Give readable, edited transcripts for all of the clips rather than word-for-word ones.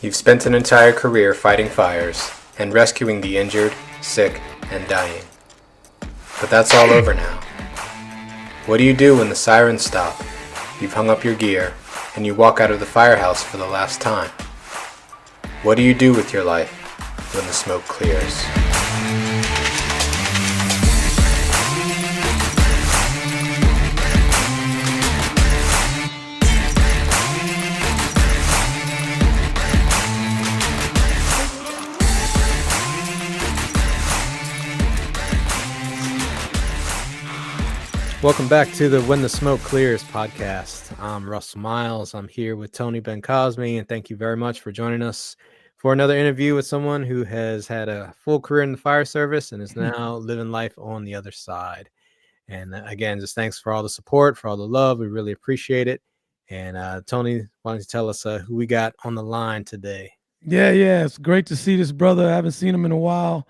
You've spent an entire career fighting fires and rescuing the injured, sick, and dying. But that's all over now. What do you do when the sirens stop, you've hung up your gear, and you walk out of the firehouse for the last time? What do you do with your life when the smoke clears? Welcome back to the When the Smoke Clears podcast. I'm Russell Miles. I'm here with Tony Ben Cosme, and thank you very much for joining us for another interview with someone who has had a full career in the fire service and is now living life on the other side. And again, just thanks for all the support, for all the love. We really appreciate it. And Tony, why don't you tell us who we got on the line today? Yeah. It's great to see this brother. I haven't seen him in a while.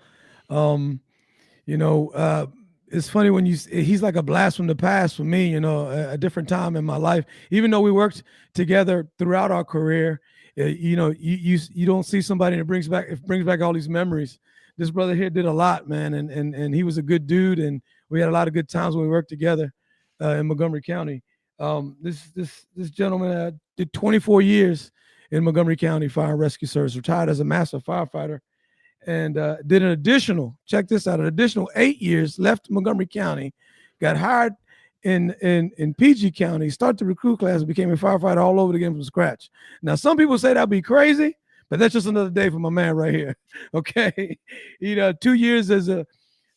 It's funny when he's like a blast from the past for me, a different time in my life. Even though we worked together throughout our career, you don't see somebody that brings back all these memories. This brother here did a lot, man, and he was a good dude, and we had a lot of good times when we worked together in Montgomery County. This gentleman did 24 years in Montgomery County Fire and Rescue Service, retired as a master firefighter, and did an additional 8 years, left Montgomery County, got hired in PG County, started the recruit class, and became a firefighter all over again from scratch. Now, some people say that'd be crazy, but that's just another day for my man right here. Okay. 2 years as a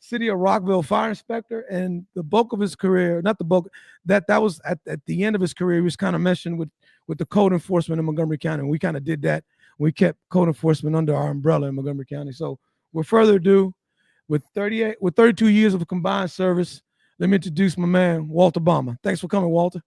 city of Rockville fire inspector, and the bulk of his career, not the bulk, that was at the end of his career, he was kind of meshing with the code enforcement in Montgomery County. And we kind of did that. We kept code enforcement under our umbrella in Montgomery County. So with further ado, with 32 years of combined service, let me introduce my man, Walter Balma. Thanks for coming, Walter.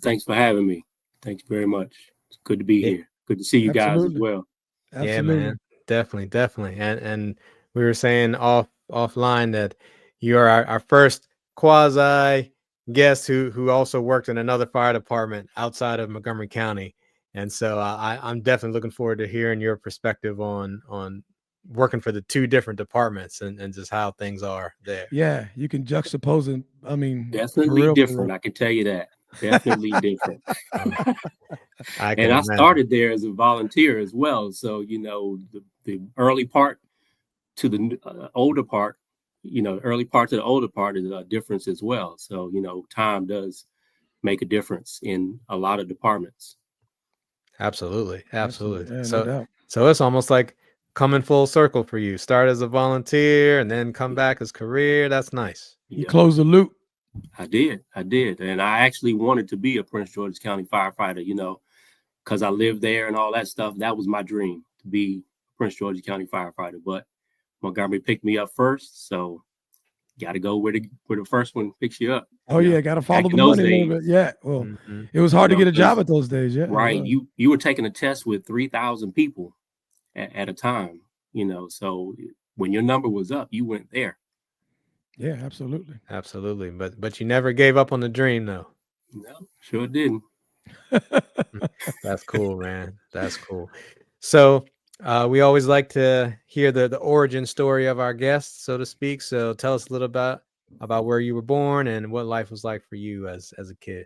Thanks for having me. Thanks very much. It's good to be here. Good to see you guys as well. Absolutely. Yeah, man. Definitely. And we were saying offline that you are our first quasi guest who also worked in another fire department outside of Montgomery County. And so I'm definitely looking forward to hearing your perspective on working for the two different departments and just how things are there. Yeah, you can juxtapose it. I mean, definitely different. I can tell you that. Definitely different. I started there as a volunteer as well. So, the early part to the older part, early part to the older part is a difference as well. So, time does make a difference in a lot of departments. Absolutely. Yeah, So it's almost like coming full circle for you. Start as a volunteer and then come back as career. That's nice. You close the loop. I did. And I actually wanted to be a Prince George's County firefighter, because I lived there and all that stuff. That was my dream, to be Prince George's County firefighter. But Montgomery picked me up first. So got to go where the first one picks you up. Oh, yeah. Got to follow the money a little bit. Yeah. Well, it was hard to get a job at those days. Yeah. Right. You were taking a test with 3,000 people at a time, so when your number was up, you went there. Yeah, absolutely. But you never gave up on the dream, though. No, sure didn't. That's cool, man. That's cool. So we always like to hear the origin story of our guests, so to speak. So tell us a little about where you were born and what life was like for you as a kid.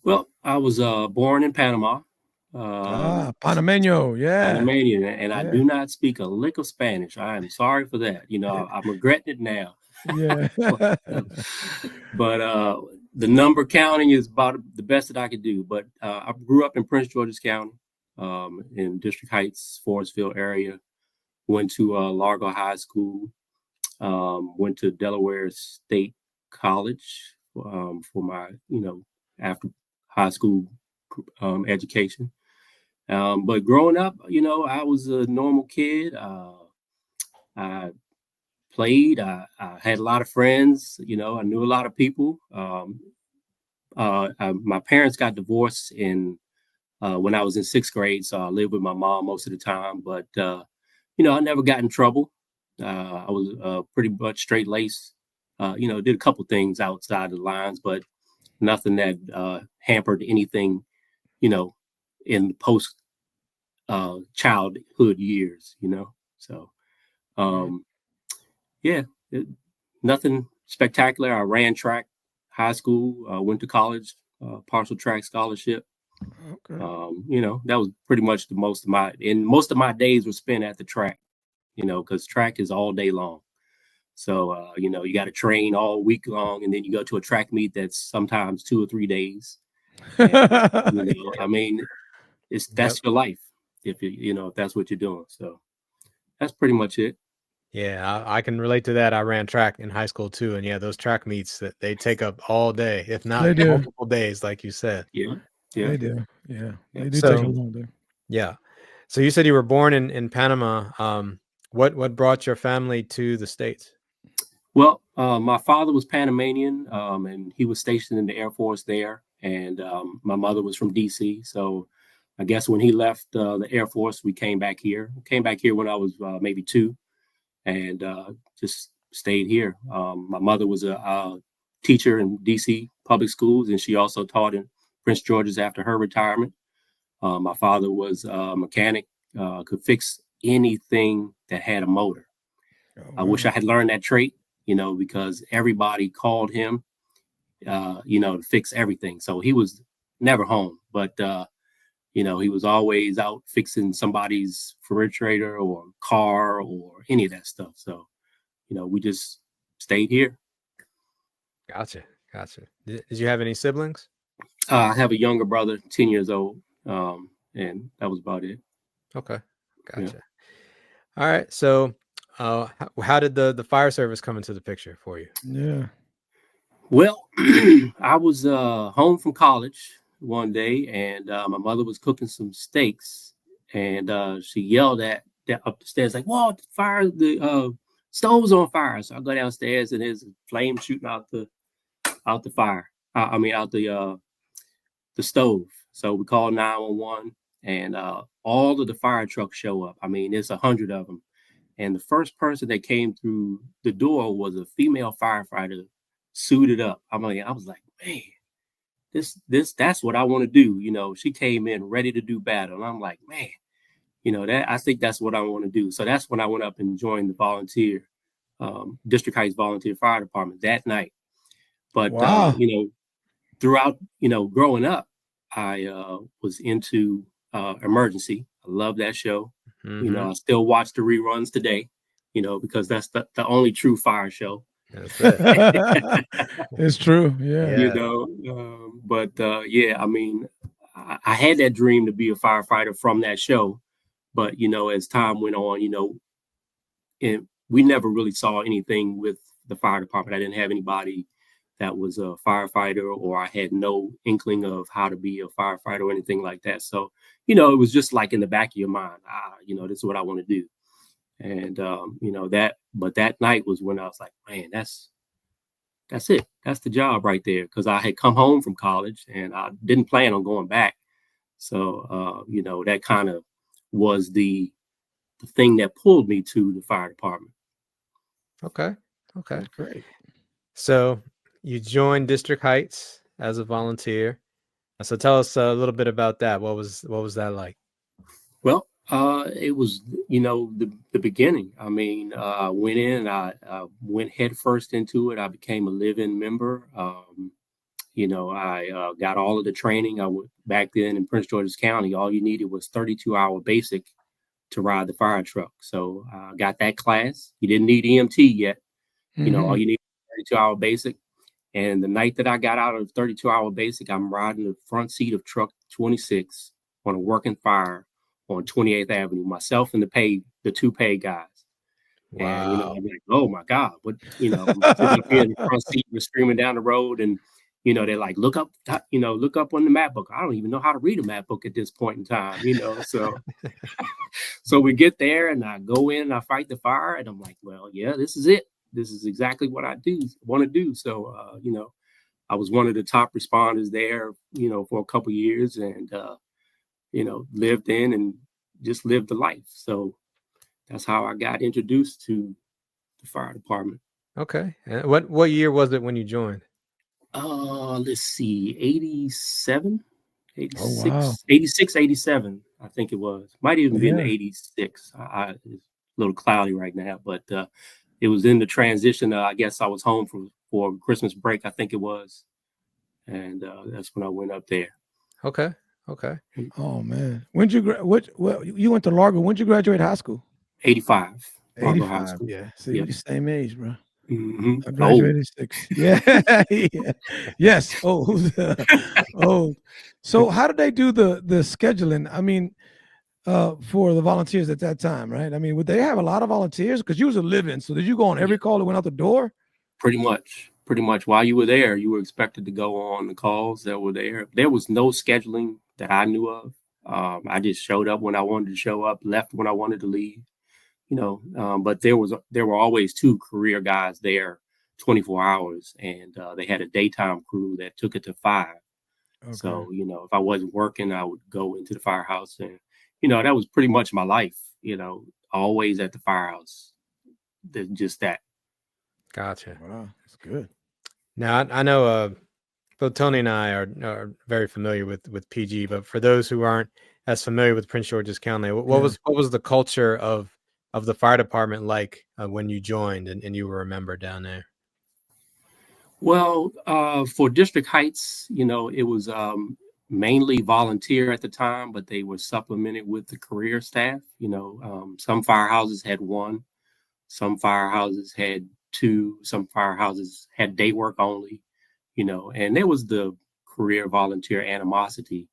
Well, I was born in Panama. Panameño, yeah. Panamanian, and I do not speak a lick of Spanish. I am sorry for that. I'm regretting it now. Yeah. But the number counting is about the best that I could do. But I grew up in Prince George's County, in District Heights, Forestville area. Went to Largo High School. Went to Delaware State College for my, after high school education. But growing up, I was a normal kid. I played. I had a lot of friends. I knew a lot of people. My parents got divorced when I was in sixth grade, so I lived with my mom most of the time. But I never got in trouble. I was pretty much straight laced. Did a couple things outside the lines, but nothing that hampered anything. In post childhood years, So, yeah, nothing spectacular. I ran track, high school, went to college, partial track scholarship. Okay. That was pretty much most of my days were spent at the track, because track is all day long. So, you got to train all week long, and then you go to a track meet that's sometimes 2 or 3 days. And, I mean, that's your life if if that's what you're doing. So that's pretty much it. Yeah, I can relate to that. I ran track in high school too, and yeah, those track meets that they take up all day, if not They do. multiple days, like you said. Yeah. They do. Yeah. They do So- take a long day. Yeah. So you said you were born in Panama. What brought your family to the States? Well, my father was Panamanian, and he was stationed in the Air Force there. And my mother was from DC. So I guess when he left the Air Force, we came back here. Came back here when I was maybe 2, and just stayed here. My mother was a teacher in DC public schools, and she also taught in Prince George's after her retirement. My father was a mechanic, could fix anything that had a motor. I wish I had learned that trait, because everybody called him, to fix everything. So he was never home, but, he was always out fixing somebody's refrigerator or car or any of that stuff. So, we just stayed here. Gotcha. Did you have any siblings? I have a younger brother, 10 years old, and that was about it. Okay. Gotcha. All right. So how did the fire service come into the picture for you? Yeah. Well, I was home from college one day, and my mother was cooking some steaks, and she yelled at up the stairs like, "Whoa, the stove's on fire!" So I go downstairs, and there's a flame shooting out the fire. Out the stove. So we called 911, and all of the fire trucks show up. I mean, there's 100 of them, and the first person that came through the door was a female firefighter, suited up. I was like, man, that's what I want to do. She came in ready to do battle. And I'm like, man, I think that's what I want to do. So that's when I went up and joined the District Heights Volunteer Fire Department that night. But, wow. Throughout, growing up, I was into Emergency. I love that show. Mm-hmm. I still watch the reruns today, because that's the only true fire show. That's it. It's true. Yeah. I mean, I had that dream to be a firefighter from that show, but as time went on, and we never really saw anything with the fire department. I didn't have anybody that was a firefighter, or I had no inkling of how to be a firefighter or anything like that. So, it was just like in the back of your mind, this is what I want to do. And, but that night was when I was like, man, that's it. That's the job right there. Cause I had come home from college and I didn't plan on going back. So, that kind of was the thing that pulled me to the fire department. Okay. That's great. So you joined District Heights as a volunteer. So tell us a little bit about that. What was that like? Well, it was, the beginning. I mean, I went in, I went head first into it. I became a live-in member. I got all of the training. Back then in Prince George's County, all you needed was 32-hour basic to ride the fire truck. So I got that class. You didn't need EMT yet. All you need was 32-hour basic. And the night that I got out of 32-hour basic, I'm riding the front seat of truck 26 on a working fire on 28th Avenue, myself and the two paid guys. Wow. And, I'm like, oh my God, what, I'm sitting up here in the front seat, we're screaming down the road, and, they're like, look up on the map book. I don't even know how to read a map book at this point in time, so, so we get there and I go in and I fight the fire, and I'm like, well, yeah, this is it. This is exactly what I want to do. So, I was one of the top responders there, for a couple of years, and, lived in and just lived the life. So that's how I got introduced to the fire department. Okay. And what year was it when you joined? Let's see, 87. Oh, wow. 86, 87, I think it was. Might even been Yeah. 86. It's a little cloudy right now, but it was in the transition. I guess I was home for Christmas break, I think it was, and that's when I went up there. Okay. Okay. Oh, man. When'd you well, you went to Largo. When'd you graduate high school? 85, Largo High 85. School. Yeah. See, Yeah. we the same age, bro. Hmm. I Oh, graduated 6. Yeah. Yeah. Yes. Old. Old. So how did they do the scheduling? I mean, for the volunteers at that time, right? I mean, would they have a lot of volunteers? Because you was a live-in. So did you go on every call that went out the door? pretty much. Pretty much. While you were there, you were expected to go on the calls that were there. There was no scheduling that I knew of. I just showed up when I wanted to show up, left when I wanted to leave. But there were always two career guys there, 24 hours, and they had a daytime crew that took it to 5. Okay. So if I wasn't working, I would go into the firehouse, and that was pretty much my life. Always at the firehouse. Just that. Gotcha. Wow, that's good. Now I know both Tony and I are very familiar with PG, but for those who aren't as familiar with Prince George's County, what Yeah. was the culture of the fire department like when you joined and you were a member down there? Well, for District Heights, it was mainly volunteer at the time, but they were supplemented with the career staff. Some firehouses had 1, some firehouses had 2, some firehouses had day work only. And there was the career volunteer animosity.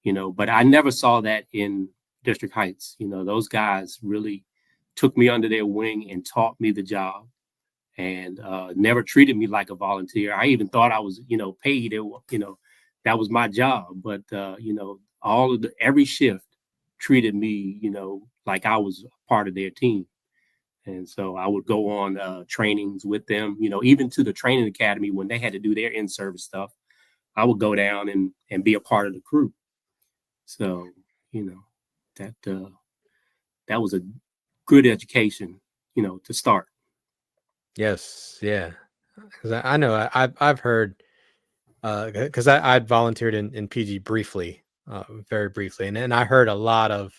But I never saw that in District Heights. Those guys really took me under their wing and taught me the job, and never treated me like a volunteer. I even thought I was, paid. That was my job. But every shift treated me, like I was part of their team. And so I would go on trainings with them, even to the training academy when they had to do their in-service stuff. I would go down and be a part of the crew. So, that that was a good education, to start. Yes, yeah. Because I know I've heard because I'd volunteered in PG briefly, very briefly, and I heard a lot of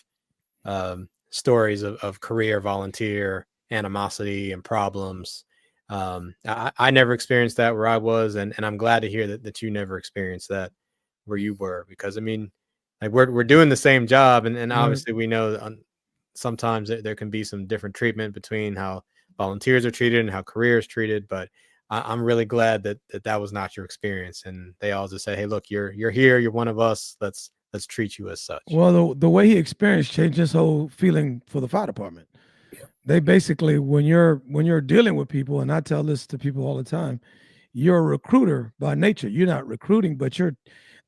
stories of career volunteer animosity and problems. I never experienced that where I was, and I'm glad to hear that you never experienced that where you were, because I mean, like we're doing the same job, and Right. obviously we know sometimes there can be some different treatment between how volunteers are treated and how career is treated, but I'm really glad that was not your experience, and they all just say, "Hey, look, you're here, you're one of us. Let's treat you as such." Well, the way he experienced changed his whole feeling for the fire department. Yeah. They basically, when you're dealing with people, and I tell this to people all the time, you're a recruiter by nature. You're not recruiting, but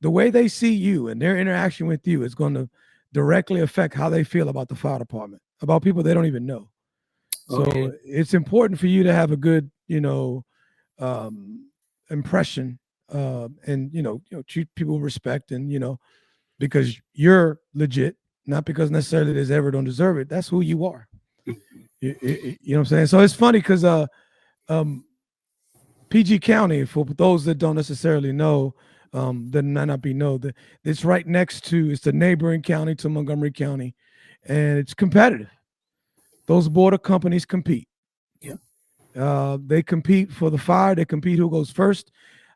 the way they see you and their interaction with you is going to directly affect how they feel about the fire department, about people they don't even know. So Okay. it's important for you to have a good, impression, and treat people with respect, and because you're legit, not because necessarily there's ever don't deserve it. That's who you are. You know what I'm saying? So it's funny because PG County, for those that don't necessarily know, that might not be know, that it's right next to, it's the neighboring county to Montgomery County, and it's competitive. Those border companies compete. Yeah. They compete for the fire. They compete who goes first.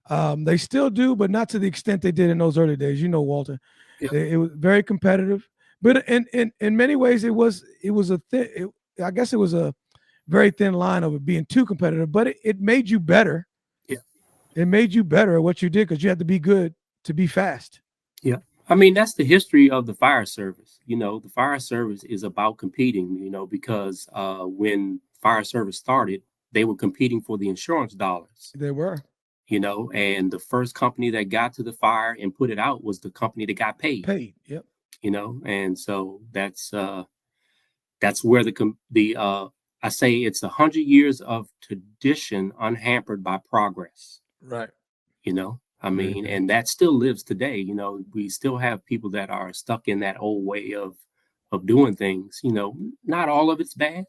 They still do, but not to the extent they did in those early days. Walter, Yeah. it was very competitive, but in many ways it was I guess it was a very thin line of it being too competitive, but it made you better. Yeah. It made you better at what you did because you had to be good to be fast. Yeah. I mean, that's the history of the fire service. The fire service is about competing, because when fire service started, they were competing for the insurance dollars, They were and the first company that got to the fire and put it out was the company that got paid, paid. Yep. and so that's where I say it's 100 years of tradition unhampered by progress. Right. I mean, and that still lives today. We still have people that are stuck in that old way of doing things. Not all of it's bad,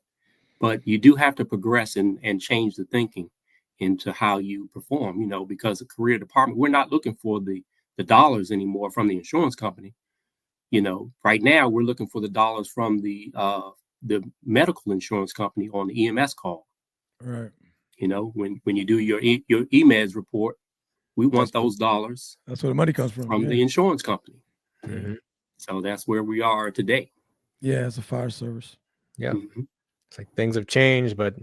but you do have to progress and change the thinking into how you perform. Because a career department, we're not looking for the the dollars anymore from the insurance company. Right now we're looking for the dollars from the medical insurance company on the EMS call. Right. When you do your EMEDS report, we want those dollars. That's where the money comes from. The insurance company. Mm-hmm. So that's where we are today. Yeah, it's a fire service. Yeah. Mm-hmm. It's like things have changed, but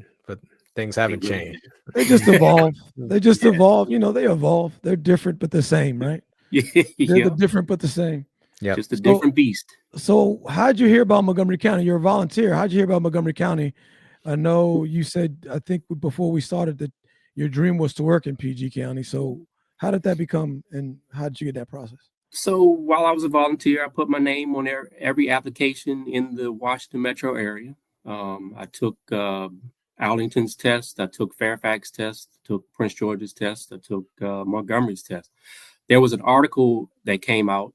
things haven't changed. They just evolve. They just evolve. They evolve. They're different, but the same, right? They're the different, but the same. Yeah. Just a different beast. So how'd you hear about Montgomery County? You're a volunteer. How'd you hear about Montgomery County? I know you said, I think before we started, that your dream was to work in PG County. So how did that become, and how did you get that process? So while I was a volunteer, I put my name on every application in the Washington metro area. I took Arlington's test. I took Fairfax test. I took Prince George's test. I took Montgomery's test. There was an article that came out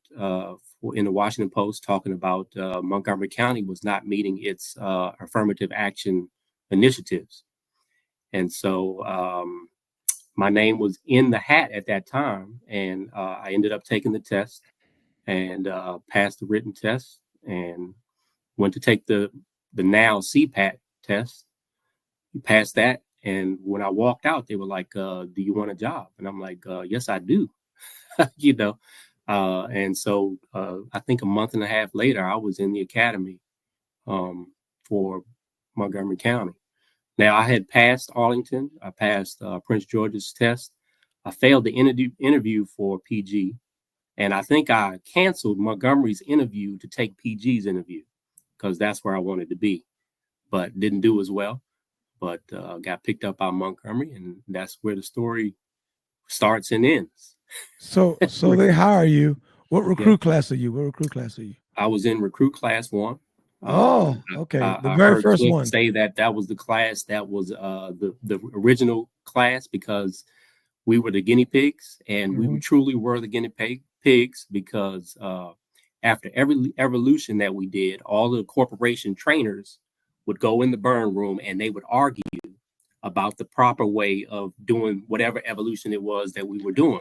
in the Washington Post talking about Montgomery County was not meeting its affirmative action initiatives. And so my name was in the hat at that time. And I ended up taking the test and passed the written test and went to take the now CPAT test. Passed that. And when I walked out, they were like, do you want a job? And I'm like, yes, I do. And so I think a month and a half later, I was in the academy for Montgomery County. Now, I had passed Arlington. I passed Prince George's test. I failed the interview for PG. And I think I canceled Montgomery's interview to take PG's interview because that's where I wanted to be, but didn't do as well. But got picked up by Montgomery, and that's where the story starts and ends. So they hire you. What recruit class are you? What recruit class are you? I was in recruit class 1. Oh, okay. The very first Cliff one. Say that was the class that was the original class because we were the guinea pigs, and we truly were the guinea pigs because after every evolution that we did, all the corporation trainers would go in the burn room and they would argue about the proper way of doing whatever evolution it was that we were doing.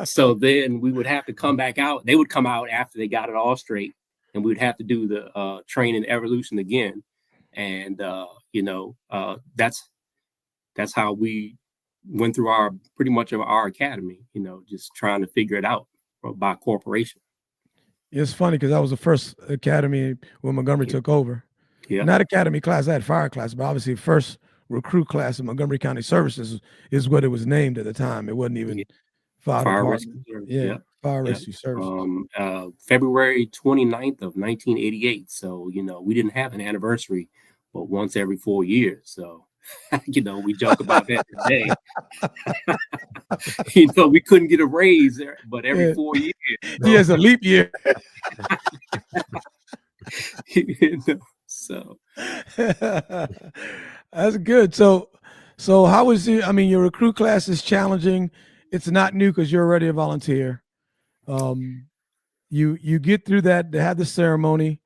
So then we would have to come back out. They would come out after they got it all straight, and we would have to do the training evolution again. And that's how we went through pretty much our academy. Just trying to figure it out by corporation. It's funny because that was the first academy when Montgomery took over. Yeah. Not academy class, I had fire class, but obviously first recruit class in Montgomery County Services is what it was named at the time. It wasn't even fire rescue service. Fire rescue services. February 29th of 1988. So, we didn't have an anniversary, but once every 4 years. So, we joke about that today. We couldn't get a raise, but every 4 years. He has a leap year. So that's good. So how was it? I mean, your recruit class is challenging. It's not new because you're already a volunteer. You get through that to have the ceremony.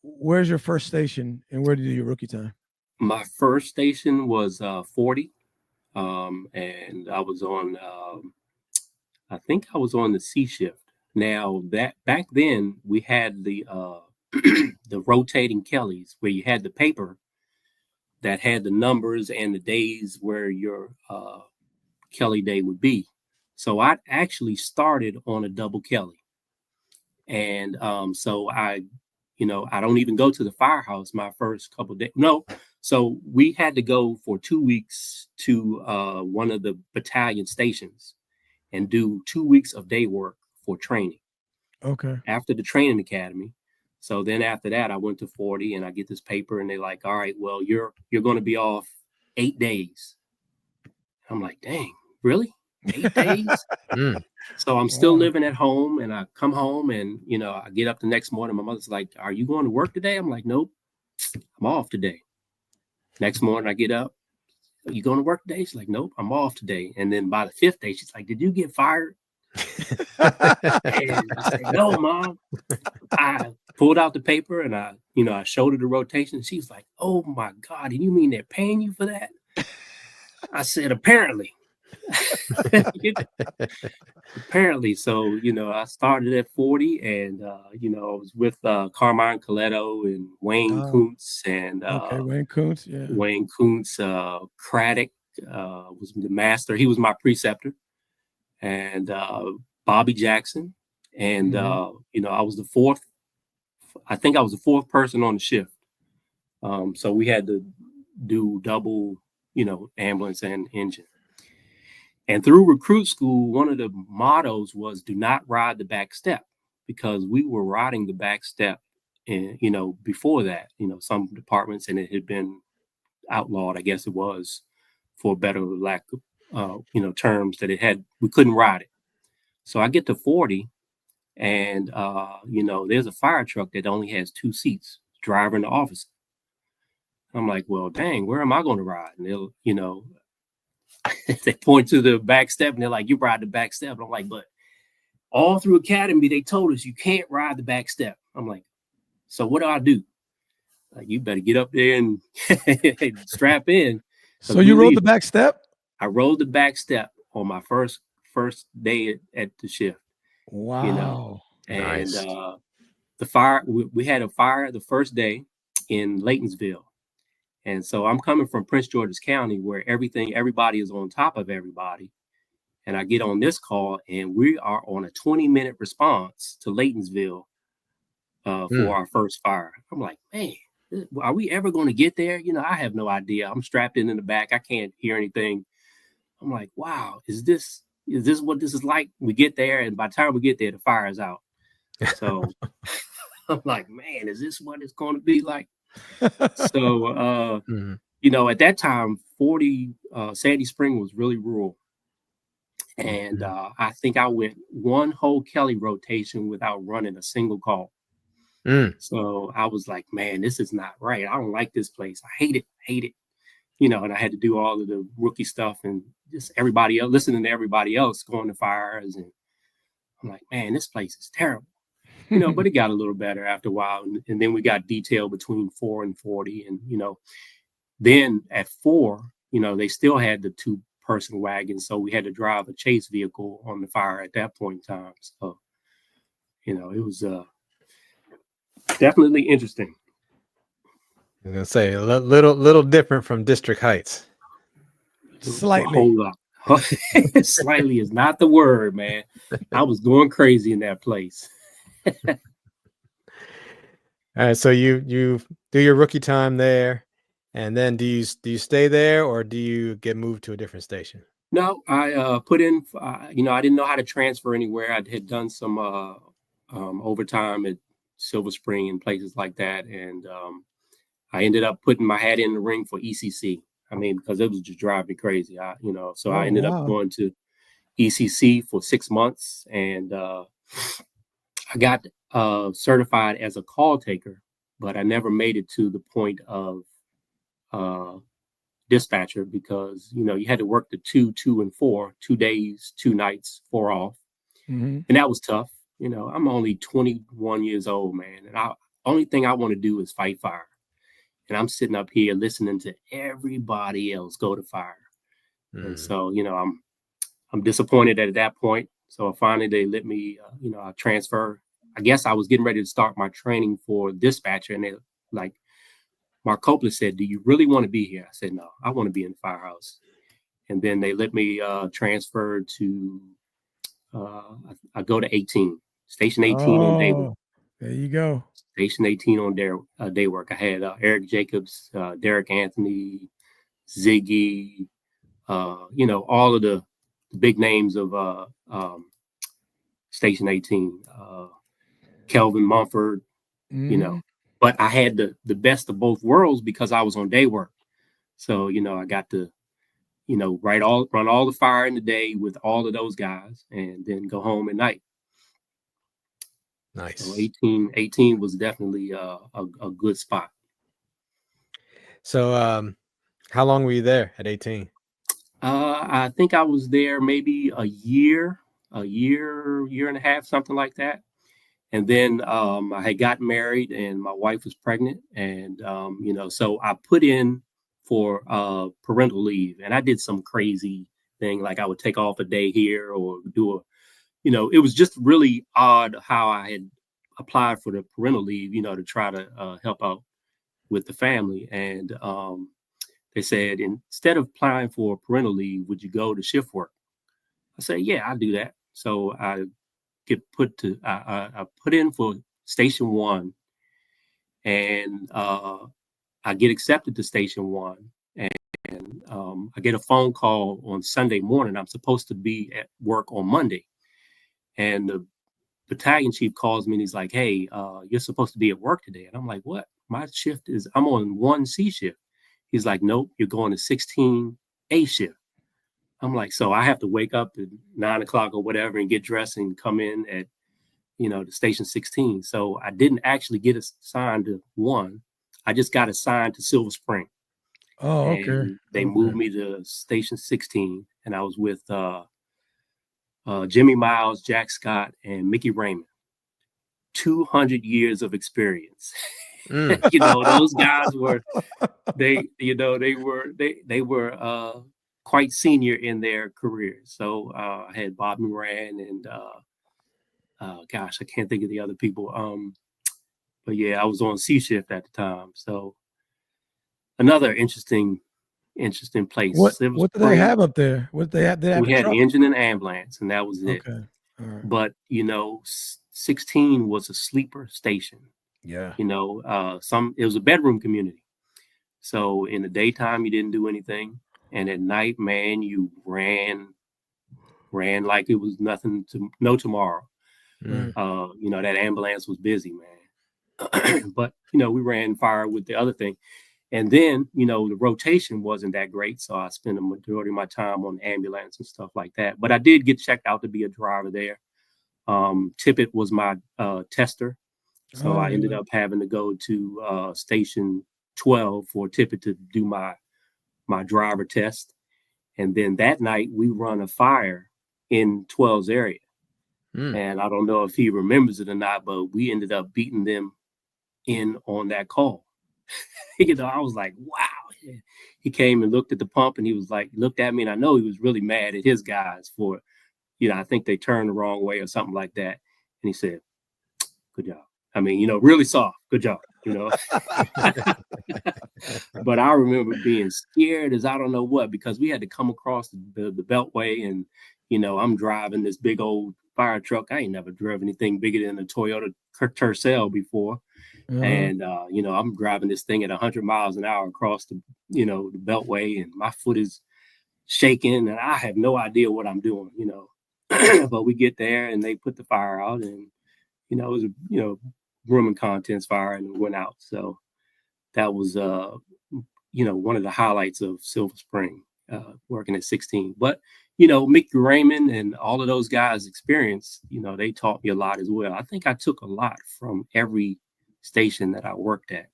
Where's your first station and where did you do your rookie time? My first station was 40. And I was on I think I was on the C shift. Now that back then we had the the rotating Kellys where you had the paper that had the numbers and the days where your Kelly day would be. So I actually started on a double Kelly. And so I don't even go to the firehouse my first couple of days. No. So we had to go for 2 weeks to one of the battalion stations and do 2 weeks of day work for training. Okay. After the training academy. So then after that, I went to 40 and I get this paper and they're like, all right, well, you're going to be off 8 days. I'm like, dang, really? 8 days? So I'm still living at home and I come home and, I get up the next morning. My mother's like, are you going to work today? I'm like, nope, I'm off today. Next morning I get up. Are you going to work today? She's like, nope, I'm off today. And then by the 5th day, she's like, did you get fired? And I said, no, Mom. I pulled out the paper and I showed her the rotation. She was like, oh my God, and you mean they're paying you for that? I said, apparently. Apparently. So, I started at 40 and, I was with Carmine Coletto and Wayne Oh, Kuntz and okay. Wayne Kuntz. Yeah. Craddock was the master. He was my preceptor. And Bobby Jackson. And, I was I think I was the fourth person on the shift. So we had to do double, ambulance and engine. And through recruit school, one of the mottos was do not ride the back step, because we were riding the back step and, before that, some departments, and it had been outlawed, I guess it was, for better lack of, terms, that we couldn't ride it. So I get to 40 and, there's a fire truck that only has 2 seats, driver and the officer. I'm like, well, dang, where am I going to ride? And they'll, they point to the back step and they're like, you ride the back step. And I'm like, but all through academy, they told us you can't ride the back step. I'm like, so what do I do? Like, you better get up there and strap in. So you rode the back step? I rode the back step on my first day at the shift. Wow. And Nice. the fire, we had a fire the first day in Laytonsville. And so I'm coming from Prince George's County, where everybody is on top of everybody. And I get on this call and we are on a 20-minute response to Laytonsville for our first fire. I'm like, man, are we ever going to get there? I have no idea. I'm strapped in the back. I can't hear anything. I'm like, wow, is this what this is like? We get there, and by the time we get there, the fire is out. So I'm like, man, is this what it's going to be like? So, at that time, 40 Sandy Spring was really rural. And I think I went one whole Kelly rotation without running a single call. So I was like, man, this is not right. I don't like this place. I hate it. And I had to do all of the rookie stuff and just everybody else, listening to everybody else going to fires. And I'm like, man, this place is terrible. But it got a little better after a while. And then we got detail between 4 and 40. And, then at 4, they still had the 2-person wagon. So we had to drive a chase vehicle on the fire at that point in time. So, it was definitely interesting. I was gonna say a little different from District Heights. Slightly. A whole lot. Slightly is not the word, man. I was going crazy in that place. All right, so you do your rookie time there, and then do you stay there, or do you get moved to a different station? No, I put in. I didn't know how to transfer anywhere. I had done some overtime at Silver Spring and places like that, and I ended up putting my hat in the ring for ECC. I mean, because it was just driving me crazy. I ended up going to ECC for 6 months, and I got certified as a call taker, but I never made it to the point of dispatcher, because you had to work the 2, 2, and 4, 2 days, 2 nights, 4 off, and that was tough. I'm only 21 years old, man, and only thing I want to do is fight fire. And I'm sitting up here listening to everybody else go to fire. And so, I'm disappointed at that point. So finally they let me, I transfer. I guess I was getting ready to start my training for dispatcher. And they like, Mark Copeland said, do you really want to be here? I said, no, I want to be in the firehouse. And then they let me transfer to, I go to 18, station 18 on day work. There you go. Station 18 on day work. I had Eric Jacobs, Derek Anthony, Ziggy, all of the big names of Station 18, Kelvin Mumford, but I had the best of both worlds because I was on day work. So, I got to, run all the fire in the day with all of those guys and then go home at night. Nice. So 18 was definitely a good spot. So how long were you there at 18? I think I was there maybe a year and a half, something like that. And then I had gotten married and my wife was pregnant. And, so I put in for parental leave, and I did some crazy thing. Like I would take off a day here or do it was just really odd how I had applied for the parental leave, to try to help out with the family. And they said, instead of applying for parental leave, would you go to shift work? I said, yeah, I'll do that. So I I put in for station 1, and I get accepted to station 1, and I get a phone call on Sunday morning. I'm supposed to be at work on Monday, and the battalion chief calls me and he's like, hey, you're supposed to be at work today. And I'm like, what? My shift I'm on 1C shift. He's like, nope, you're going to 16A shift. I'm like, so I have to wake up at 9 o'clock or whatever and get dressed and come in at, the station 16. So I didn't actually get assigned to 1. I just got assigned to Silver Spring. Oh, and okay. They moved me to station 16, and I was with Jimmy Miles, Jack Scott, and Mickey Raymond. 200 years of experience. Those guys were quite senior in their careers. So I had Bob Moran and gosh, I can't think of the other people. But yeah, I was on C shift at the time. So another interesting place. What do they have up there? What they have? We had engine and ambulance, and that was it. Okay. All right. But 16 was a sleeper station. Yeah. It was a bedroom community. So in the daytime you didn't do anything, and at night, man, you ran like it was nothing no tomorrow. Right. That ambulance was busy, man. But we ran fire with the other thing. And then, the rotation wasn't that great. So I spent a majority of my time on the ambulance and stuff like that. But I did get checked out to be a driver there. Tippett was my tester. So I ended up having to go to station 12 for Tippett to do my driver test. And then that night we run a fire in 12's area. And I don't know if he remembers it or not, but we ended up beating them in on that call. I was like, wow. He came and looked at the pump, and he was like, looked at me, and I know he was really mad at his guys for, I think they turned the wrong way or something like that. And he said, good job. I mean, really soft. Good job. But I remember being scared as I don't know what, because we had to come across the Beltway, and, I'm driving this big old fire truck. I ain't never drove anything bigger than a Toyota Tercel before. And, I'm driving this thing at 100 miles an hour across the Beltway, and my foot is shaking, and I have no idea what I'm doing, But we get there, and they put the fire out, and, it was a, room and contents fire, and it went out. So that was, one of the highlights of Silver Spring, working at 16. But, Mickey Raymond and all of those guys' experience, they taught me a lot as well. I think I took a lot from every station that I worked at,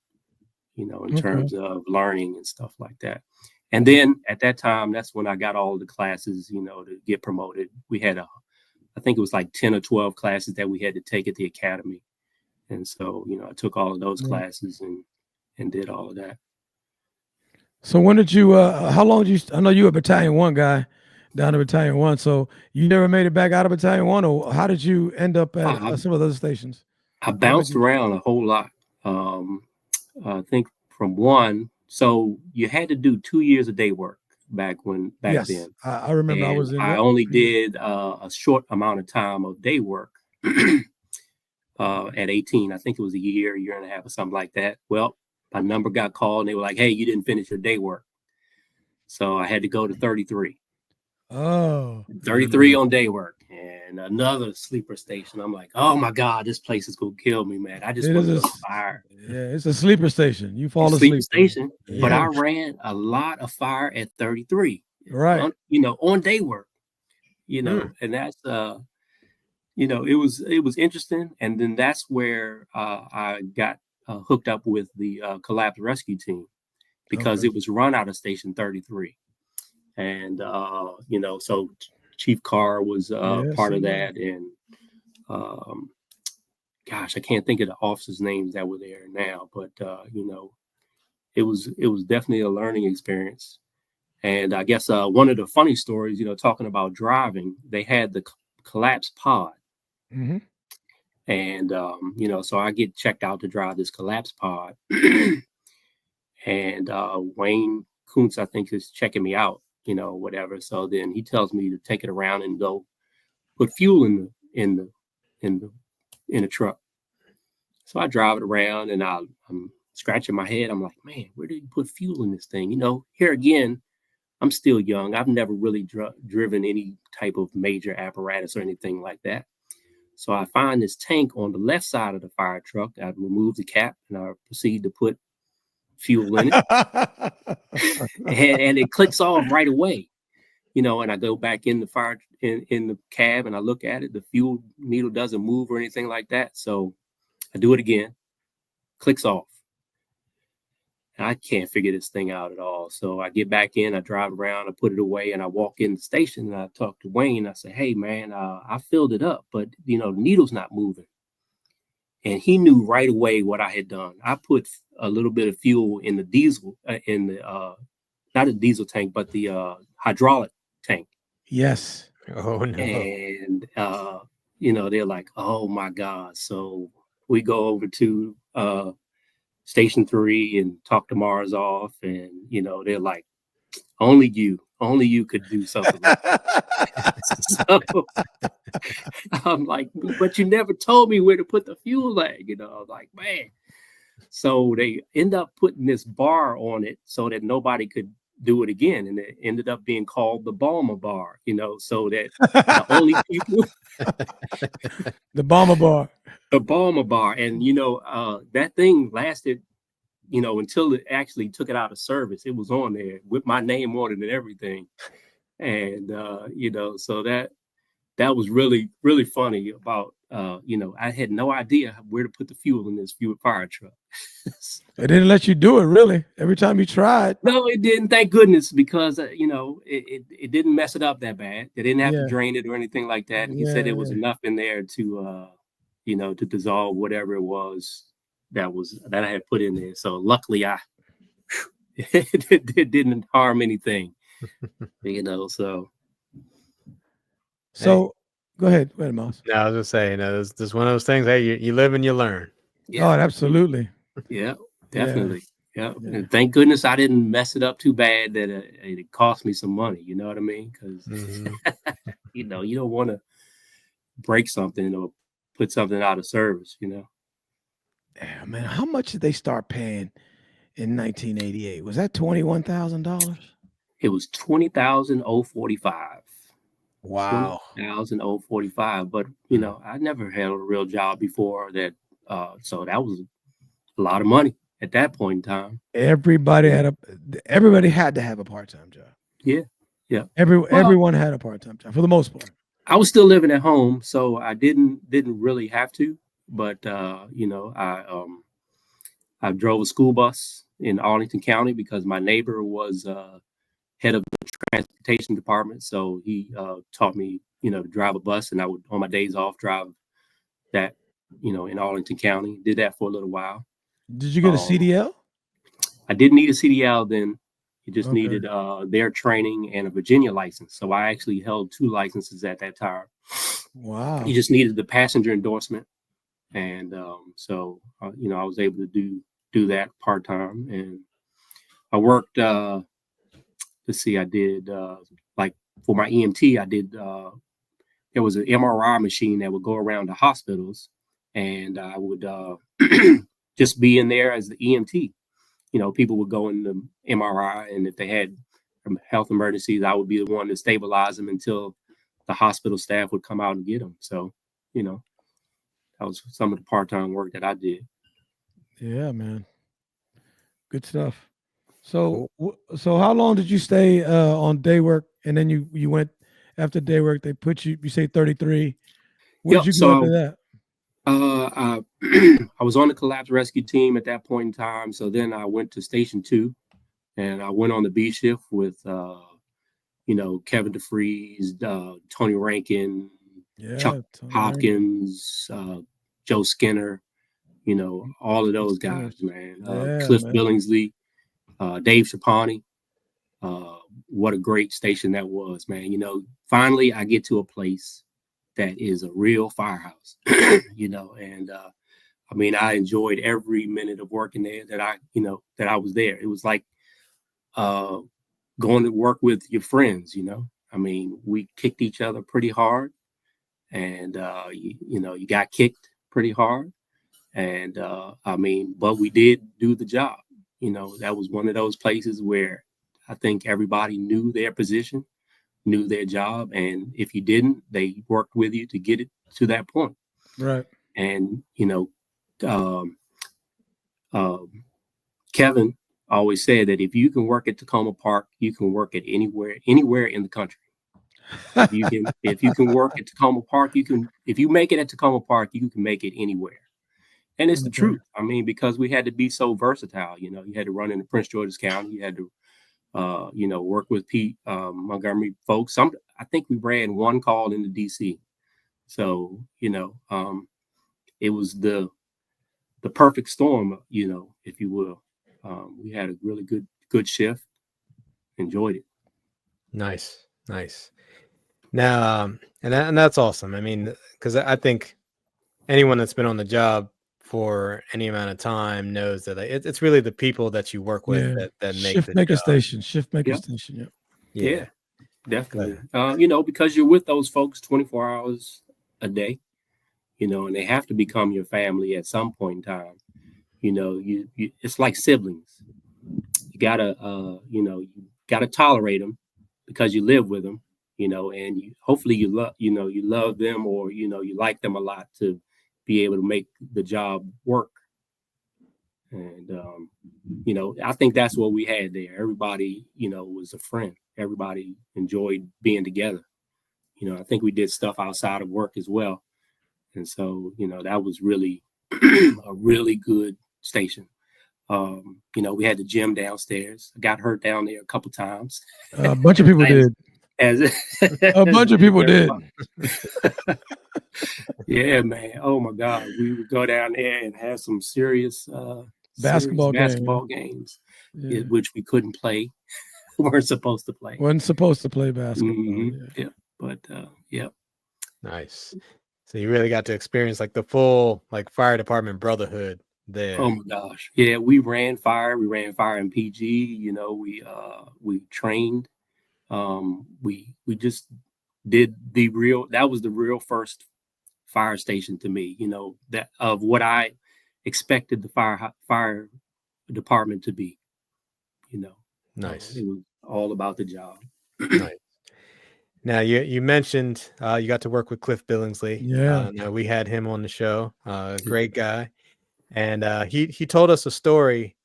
in terms of learning and stuff like that. And then at that time, that's when I got all the classes, to get promoted. We had I think it was like 10 or 12 classes that we had to take at the academy. And so, I took all of those classes and did all of that. So when did you, how long did you, I know you were a Battalion 1 guy down to Battalion 1. So you never made it back out of Battalion 1, or how did you end up at some of those stations? I bounced around a whole lot. I think from 1, so you had to do 2 years of day work back then. I remember. And I only did a short amount of time of day work at 18. I think it was a year and a half or something like that. Well, my number got called, and they were like, hey, you didn't finish your day work. So I had to go to 33. Oh, 33 on day work, and another sleeper station. I'm like, oh my God, this place is gonna kill me, man. I just want to fire. Yeah, it's a sleeper station. You fall Sleeper asleep. Station, but I ran a lot of fire at 33. Right. On day work. And that's it was interesting. And then that's where I got hooked up with the collapse rescue team, because it was run out of station 33. And so Chief Carr was part of that, and gosh, I can't think of the officers' names that were there now, but it was definitely a learning experience. And I guess one of the funny stories, talking about driving, they had the collapsed pod. Mm-hmm. And, so I get checked out to drive this collapsed pod. And Wayne Kuntz, I think, is checking me out, whatever. So then he tells me to take it around and go put fuel in the truck. So I drive it around and I'm scratching my head. I'm like, man, where did you put fuel in this thing? Here again, I'm still young. I've never really driven any type of major apparatus or anything like that. So I find this tank on the left side of the fire truck. I remove the cap and I proceed to put fuel in it. and it clicks off right away. And I go back in the fire in the cab and I look at it. The fuel needle doesn't move or anything like that. So I do it again, clicks off. And I can't figure this thing out at all. So I get back in, I drive around, I put it away, and I walk in the station and I talk to Wayne. I say, hey, man, I filled it up, but, the needle's not moving. And he knew right away what I had done. I put a little bit of fuel in the diesel, not a diesel tank, but the hydraulic tank. Yes. Oh, no. And, they're like, oh, my God. So we go over to Station 3 and talk to Mars off. And, they're like, only you could do something like that. So I'm like, but you never told me where to put the fuel at. I was like, man. So they end up putting this bar on it so that nobody could do it again. And it ended up being called the Balma bar, so that the only people. The Balma bar. The Balma bar. And, that thing lasted, until it actually took it out of service. It was on there with my name on it and everything. And, so that was really, really funny about, I had no idea where to put the fuel in this fire truck. They didn't let you do it, really. Every time you tried. No, it didn't. Thank goodness, because, it didn't mess it up that bad. They didn't have to drain it or anything like that. He said it was enough in there to, to dissolve whatever it was that I had put in there. So luckily it didn't harm anything, so. So go ahead, Miles. No, I was just saying, this one of those things. Hey, you live and you learn. Yeah. Oh, absolutely. Yeah, definitely. Yeah. And thank goodness I didn't mess it up too bad that it cost me some money. You know what I mean? Because you don't want to break something or put something out of service. Yeah, man. How much did they start paying in 1988? Was that $21,000? It was $20,045. Wow. $20,045. But I never had a real job before that. So that was a lot of money at that point in time. Everybody had to have a part-time job. Yeah. Everyone had a part-time job for the most part. I was still living at home, so I didn't really have to. But I drove a school bus in Arlington County because my neighbor was head of the transportation department. So he taught me, to drive a bus, and I would, on my days off, drive that, in Arlington County. Did that for a little while. Did you get a CDL? I didn't need a CDL then. You just needed their training and a Virginia license. So I actually held 2 licenses at that time. Wow. You just needed the passenger endorsement. And so, I was able to do that part-time. And I worked, I did, like for my EMT, I did, there was an MRI machine that would go around the hospitals, and I would just be in there as the EMT. People would go in the MRI, and if they had health emergencies, I would be the one to stabilize them until the hospital staff would come out and get them. So, that was some of the part-time work that I did. Yeah, man. Good stuff. So, so how long did you stay on day work, and then you went after day work? They put you say 33. Where did you go after that? I was on the collapse rescue team at that point in time. So then I went to Station 2, and I went on the B shift with, Kevin DeFries, Tony Rankin, Chuck Hopkins, Joe Skinner, all of those guys, man. Cliff Billingsley, Dave Trapani. what a great station that was, man. You know, finally I get to a place that is a real firehouse, you know, and I mean, I enjoyed every minute of working there that I was there. It was like going to work with your friends, you know. I mean, we kicked each other pretty hard, and you know, you got kicked pretty hard. And I mean, but we did do the job. You know, that was one of those places where I think everybody knew their position, knew their job. And if you didn't, they worked with you to get it to that point. Right. And, you know, um, Kevin always said that if you can work at Tacoma Park, you can work at anywhere in the country. If you can work at Tacoma Park, if you make it at Tacoma Park, you can make it anywhere. And it's the truth. I mean, because we had to be so versatile, you know, you had to run into Prince George's County, you had to, you know, work with Montgomery folks. I think we ran one call into DC. So, you know, it was the perfect storm, you know, if you will. We had a really good shift. Enjoyed it. Nice. Now, and that's awesome. I mean, because I think anyone that's been on the job for any amount of time knows that it's really the people that you work with that make shift the maker job. station. Shift maker station. Yeah, definitely. You know, because you're with those folks 24 hours a day, you know, and they have to become your family at some point in time. You know, you it's like siblings. You gotta you know, you gotta tolerate them because you live with them, you know, and hopefully you love them, or you know, you like them a lot to be able to make the job work. And you know, I think that's what we had there. Everybody, you know, was a friend. Everybody enjoyed being together. You know, I think we did stuff outside of work as well. And so, you know, that was really a really good station. You know, we had the gym downstairs. I got hurt down there a couple times. A bunch of people did. A bunch of people did. Yeah, man. Oh my God. We would go down there and have some serious basketball games, which we couldn't play. Weren't supposed to play. Wasn't supposed to play basketball. Mm-hmm. Yeah. But yeah. Nice. So you really got to experience like the full like fire department brotherhood there. Oh my gosh. Yeah, we ran fire in PG, you know, we trained. We just did that was the real first fire station to me, you know, that of what I expected the fire department to be, you know. Nice. It was all about the job. Nice. Now you mentioned you got to work with Cliff Billingsley. Yeah. Now we had him on the show. Great guy, and he told us a story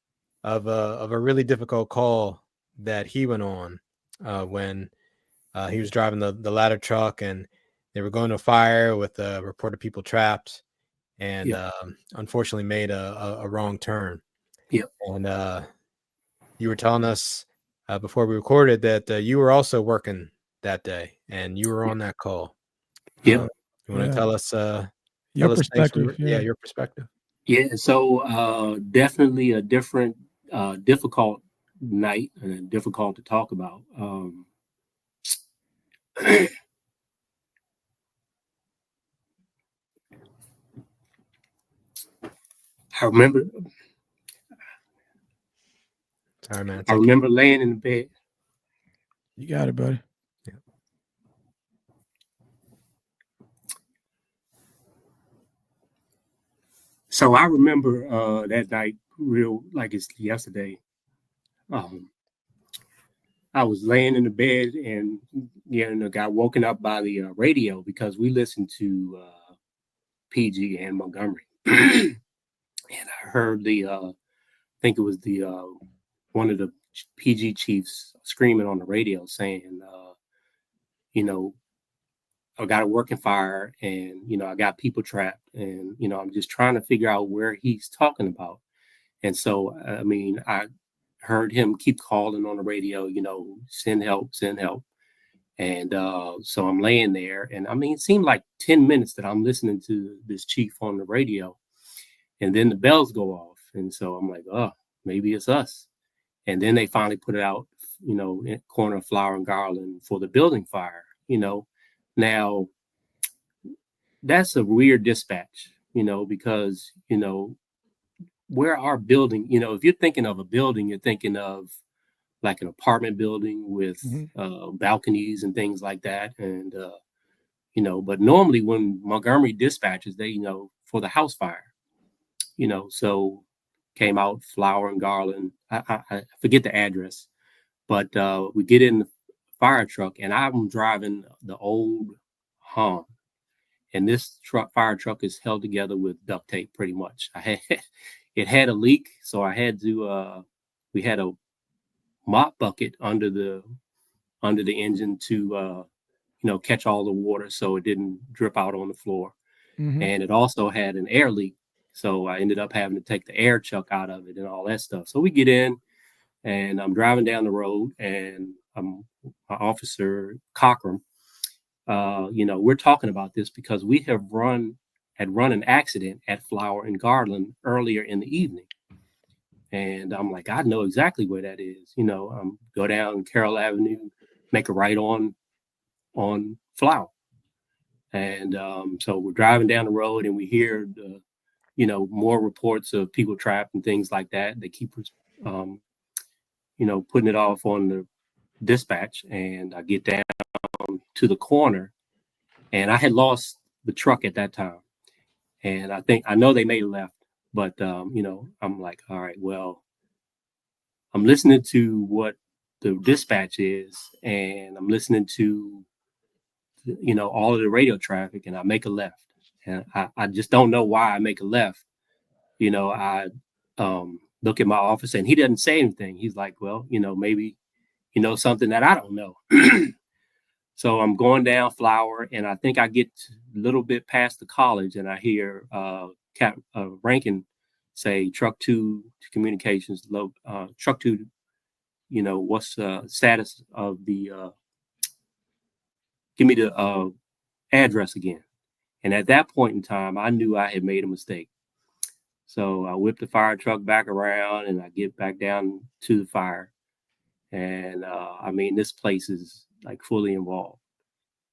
of a really difficult call that he went on when he was driving the ladder truck and they were going to a fire with a report of people trapped, and unfortunately made a wrong turn. Yeah. And you were telling us before we recorded that you were also working that day and you were on that call. Yeah. You want to tell us your perspective? Your perspective. Yeah. So definitely a different, difficult night and difficult to talk about. I remember. Sorry, man. I remember laying in the bed. You got it, buddy. Yeah. So I remember that night real like it's yesterday. I was laying in the bed and got woken up by the radio because we listened to PG and Montgomery. And I heard I think it was the one of the PG chiefs screaming on the radio saying, you know, I got a working fire and, you know, I got people trapped and, you know, I'm just trying to figure out where he's talking about. And so, I mean, I heard him keep calling on the radio, you know, send help. And so I'm laying there and I mean, it seemed like 10 minutes that I'm listening to this chief on the radio and then the bells go off. And so I'm like, oh, maybe it's us. And then they finally put it out, in corner of Flower and Garland for the building fire. Now that's a weird dispatch, because where our building, if you're thinking of a building, you're thinking of like an apartment building with balconies and things like that. And, but normally when Montgomery dispatches, they, for the house fire, so came out Flower and Garland. I forget the address, but we get in the fire truck and I'm driving the old Hum. And this fire truck is held together with duct tape pretty much. It had a leak, so I had to, we had a mop bucket under the engine to catch all the water so it didn't drip out on the floor. And it also had an air leak, so I ended up having to take the air chuck out of it and all that stuff. So we get in and I'm driving down the road and my officer Cochran, we're talking about this because we had run an accident at Flower and Garland earlier in the evening. And I'm like, I know exactly where that is. Go down Carroll Avenue, make a right on Flower. And so we're driving down the road and we hear more reports of people trapped and things like that. They keep putting it off on the dispatch. And I get down to the corner and I had lost the truck at that time. And I know they made a left, but I'm like, all right, well, I'm listening to what the dispatch is and I'm listening to, all of the radio traffic and I make a left. And I just don't know why I make a left. I look at my officer and he doesn't say anything. He's like, well, maybe something that I don't know. So I'm going down Flower and I think I get a little bit past the college and I hear Rankin say truck 2 to communications, truck 2, what's the status of the, give me the address again. And at that point in time, I knew I had made a mistake. So I whip the fire truck back around and I get back down to the fire. And this place is like fully involved.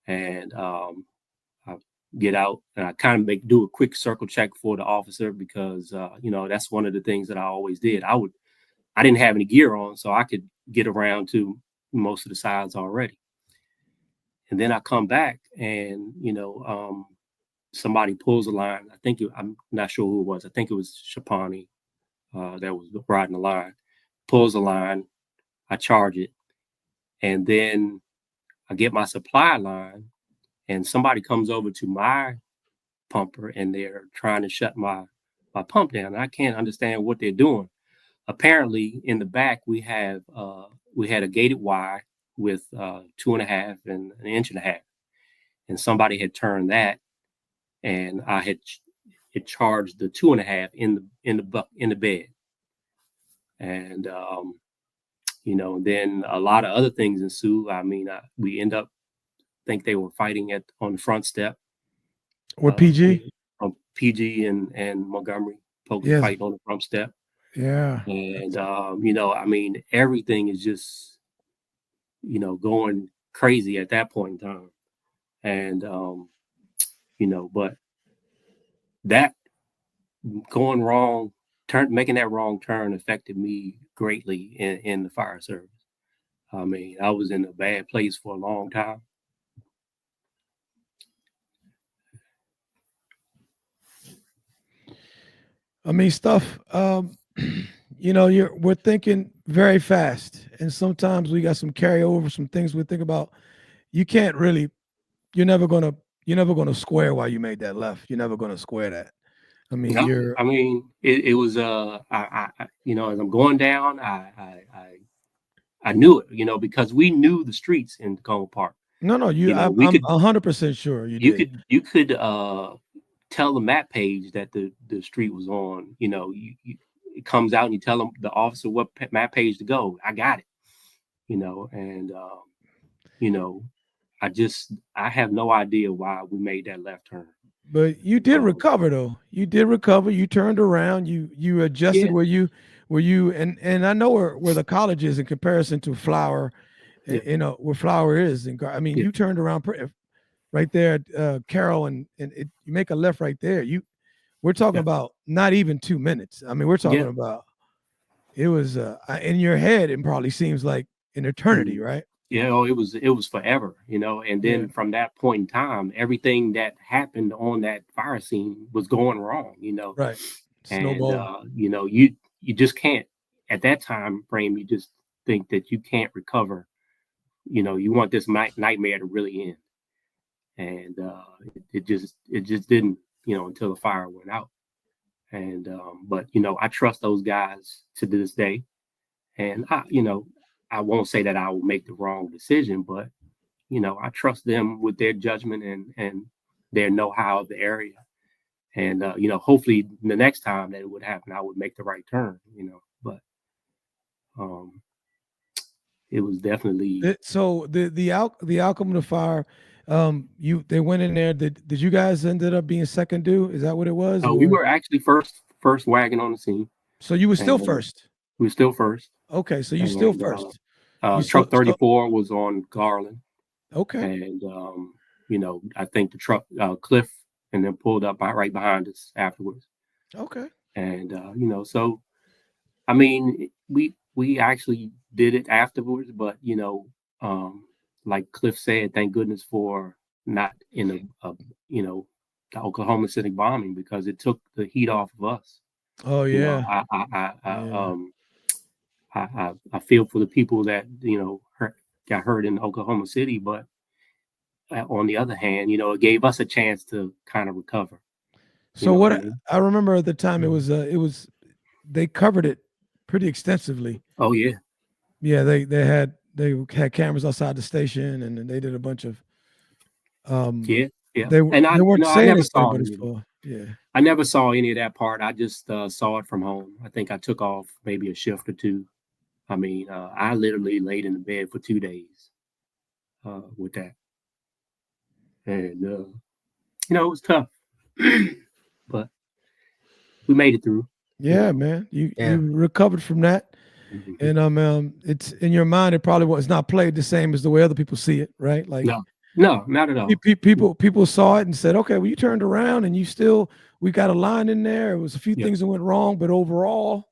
And I get out and I kind of do a quick circle check for the officer because, that's one of the things that I always did. I didn't have any gear on, so I could get around to most of the sides already. And then I come back and, somebody pulls a line. I'm not sure who it was. I think it was Shapani that was riding the line, pulls a line. I charge it. And then I get my supply line and somebody comes over to my pumper and they're trying to shut my pump down. And I can't understand what they're doing. Apparently in the back, we had a gated Y with 2.5 and an 1.5 inches. And somebody had turned that and I had charged the 2.5 in the bed. And, then a lot of other things ensue. We end up, think they were fighting on the front step. With PG? PG and Montgomery, fighting on the front step. Yeah. And, everything is just, going crazy at that point in time. And, but that going wrong, making that wrong turn affected me greatly in the fire service. I was in a bad place for a long time. Stuff, we're thinking very fast. And sometimes we got some carryover, some things we think about. You're never going to square why you made that left. You're never going to square that. It was, as I'm going down, I knew it, because we knew the streets in Tacoma Park. No, I'm 100% sure you could tell the map page that the street was on. It comes out and you tell them, the officer, what map page to go. I got it, and I have no idea why we made that left turn. But you did recover though. You did recover. You turned around. You adjusted where were you and I know where the college is in comparison to Flower, Yeah. you know, where Flower is. And I mean, Yeah. you turned around right there at Carroll, and you make a left right there. We're talking Yeah. about not even 2 minutes. I mean, we're talking Yeah. about it was in your head. It probably seems like an eternity, Mhm. right? Yeah, oh, it was forever, you know. And then Yeah. from that point in time, everything that happened on that fire scene was going wrong, you know. Right. And Snowball. you know, you just can't at that time frame. You just think that you can't recover. You know, you want this nightmare to really end, and it just didn't, you know, until the fire went out. And but you know, I trust those guys to this day, and you know, I won't say that I will make the wrong decision, but you know, I trust them with their judgment and their know-how of the area. And you know, hopefully the next time that it would happen, I would make the right turn, you know. But um, it was definitely So the outcome of the fire, they went in there. Did you guys ended up being second due? Is that what it was? we Or were actually first wagon on the scene, so you were still and first? we were still first. Okay, so you still And first. You truck still 34 was on Garland, okay. and you know, I think the truck Cliff and then pulled up right behind us afterwards. Okay. And you know, so I mean, we actually did it afterwards, but you know, like Cliff said, thank goodness for not in a you know, the Oklahoma City bombing, because it took the heat off of us. Oh You know, yeah. Yeah. I feel for the people that, you know, got hurt in Oklahoma City, but on the other hand, you know, it gave us a chance to kind of recover. You So know what I what mean? I remember at the time, Mhm. it was they covered it pretty extensively. Oh yeah, Yeah, they had cameras outside the station, and then they did a bunch of um yeah, yeah. And they you weren't know, I saying never it's there, saw but it's any of it. full. Yeah. I never saw any of that part. I just saw it from home. I think I took off maybe a shift or two. I mean, I literally laid in the bed for 2 days with that, and you know, it was tough, but we made it through. You Yeah, know, man. Yeah. You recovered from that. Mhm. And it's in your mind, it probably was not played the same as the way other people see it, right? Like No, no, not at all. people saw it and said, okay, well, you turned around and we got a line in there. It was a few Yep, things that went wrong, but overall,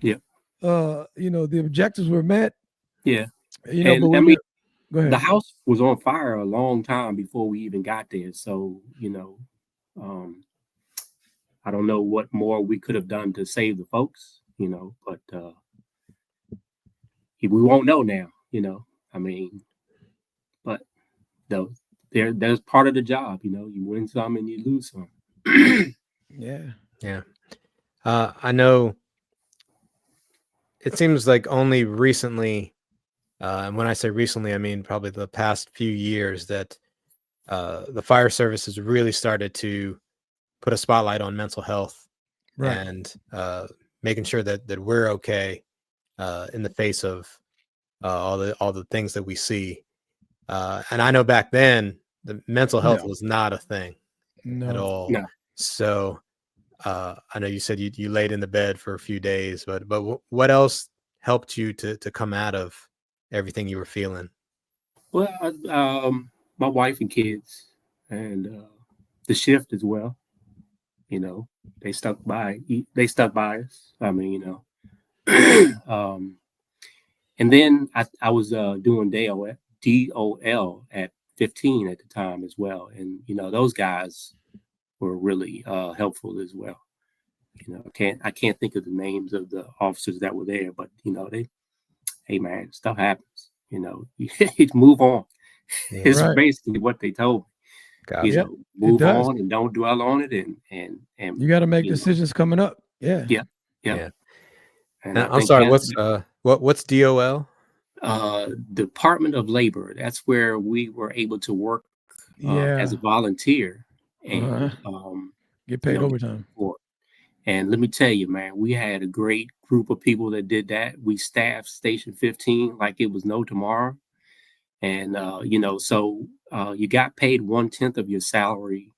yep, you know, the objectives were met, yeah. you know, And but I when mean, you're go the ahead. house was on fire a long time before we even got there. So you know, um, I don't know what more we could have done to save the folks. You know, but we won't know now. You know, I mean, but though there's part of the job. You know, you win some and you lose some. Yeah. Yeah. I know it seems like only recently, and when I say recently, I mean probably the past few years, that the fire service has really started to put a spotlight on mental health Right. and making sure that we're okay in the face of all the things that we see. And I know back then the mental health No. was not a thing at No. all. No, So I know you said you laid in the bed for a few days, but what else helped you to come out of everything you were feeling? well, my wife and kids, and the shift as well. You know, they stuck by. They stuck by us. I mean, you know, and then I was doing DOL at 15 at the time as well, and you know, those guys were really helpful as well. You know, I can't think of the names of the officers that were there, but you know, hey man, stuff happens. You know, you move on. Yeah, It's Right. basically what they told me. You gotcha. Yep. know, It move does. on and don't dwell on it, and You got to make you know, decisions coming up. Yeah. yeah, yeah. Yeah. And And I I'm think sorry. that What's DOL? Department of Labor. That's where we were able to work as Yeah. a volunteer, Uh-huh. and Get you paid know, get overtime. support. And let me tell you, man, we had a great group of people that did that. We staffed Station 15 like it was no tomorrow. And, you know, so you got paid 1/10 of your salary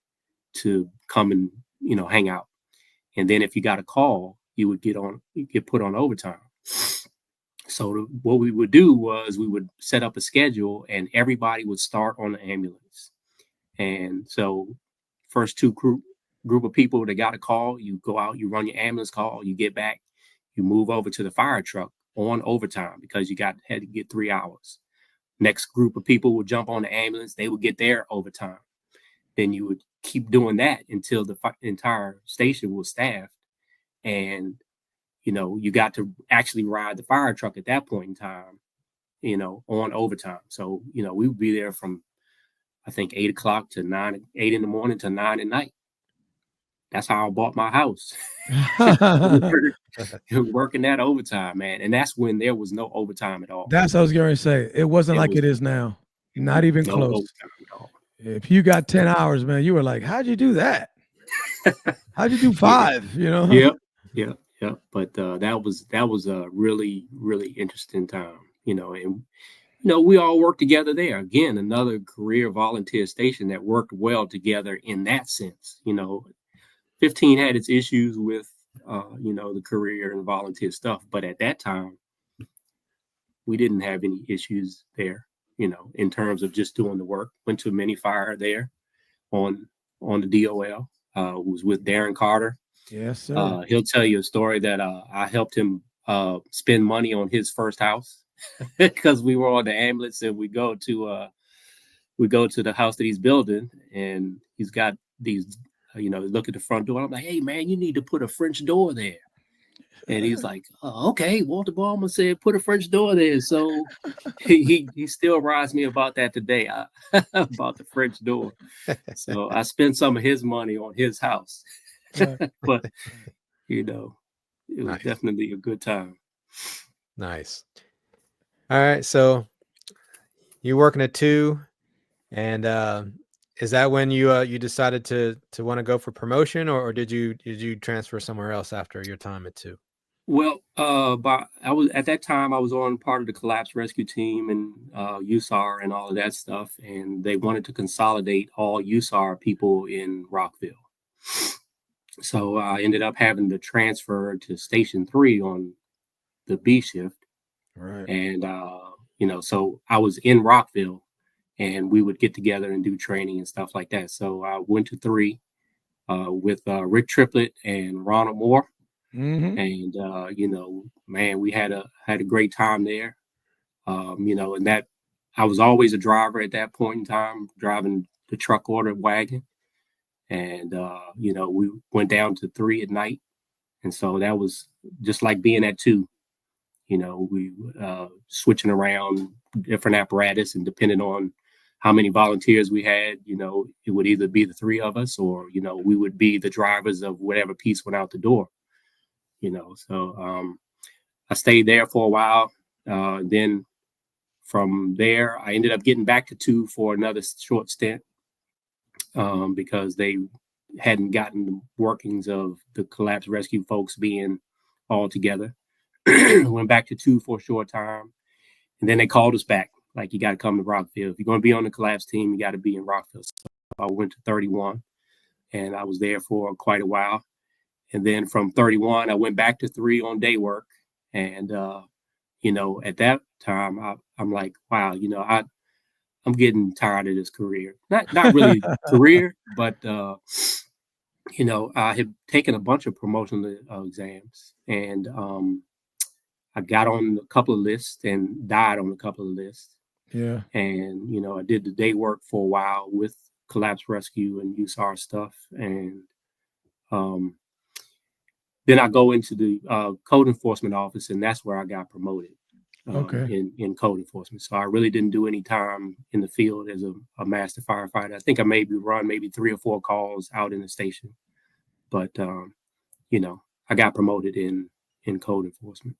to come and, you know, hang out. And then if you got a call, you would get put on overtime. So what we would do was we would set up a schedule, and everybody would start on the ambulance. And so first two group of people that got a call, you go out, you run your ambulance call, you get back, you move over to the fire truck on overtime because you had to get 3 hours. Next group of people would jump on the ambulance, they would get their overtime. Then you would keep doing that until the entire station was staffed. And, you got to actually ride the fire truck at that point in time, on overtime. So, we would be there from, I think, 8 o'clock to 8 in the morning to 9 at night. That's how I bought my house. Working that overtime, man. And that's when there was no overtime at all. That's what I was going to say. It wasn't like it is now. Not even no close. Overtime at all. If you got 10 hours, man, you were like, how'd you do that? How'd you do 5? Yep. But that was a really, really interesting time, and we all worked together there. Again, another career volunteer station that worked well together in that sense. 15 had its issues with, the career and volunteer stuff. But at that time, we didn't have any issues there, in terms of just doing the work. Went to a mini fire there on the DOL. Was with Darren Carter. Yes, sir. He'll tell you a story that I helped him spend money on his first house because we were on the ambulance, and we go to the house that he's building, and he's got these, look at the front door. I'm like, hey man, you need to put a French door there. And he's like, oh, okay, Walter Balma said put a French door there. So he still rides me about that today, about the French door. So I spent some of his money on his house. But, it was definitely a good time. Nice. All right. So you're working at 2, and is that when you decided to want to go for promotion, or did you transfer somewhere else after your time at 2? Well, but I was at that time I was on part of the collapse rescue team and USAR and all of that stuff, and they wanted to consolidate all USAR people in Rockville. So I ended up having to transfer to Station 3 on the B shift. Right. And so I was in Rockville, and we would get together and do training and stuff like that. So I went to 3 with Rick Triplett and Ronald Moore. Mm-hmm. And man, we had a great time there. And that I was always a driver at that point in time, driving the truck order wagon. And we went down to 3 at night. And so that was just like being at 2. We switching around different apparatus, and depending on how many volunteers we had, it would either be the 3 of us, or we would be the drivers of whatever piece went out the door. So I stayed there for a while. Then from there, I ended up getting back to 2 for another short stint because they hadn't gotten the workings of the collapse rescue folks being all together. Went back to 2 for a short time, and then they called us back. Like, you got to come to Rockville. If you're going to be on the collapse team, you got to be in Rockville. So I went to 31, and I was there for quite a while. And then from 31, I went back to 3 on day work. And, at that time, I'm like, wow, I'm getting tired of this career. Not really career, but, I had taken a bunch of promotional exams, and I got on a couple of lists and died on a couple of lists. Yeah. And, I did the day work for a while with collapse rescue and USAR stuff. And, then I go into the code enforcement office, and that's where I got promoted in code enforcement. So I really didn't do any time in the field as a master firefighter. I think I run 3 or 4 calls out in the station. But, I got promoted in code enforcement.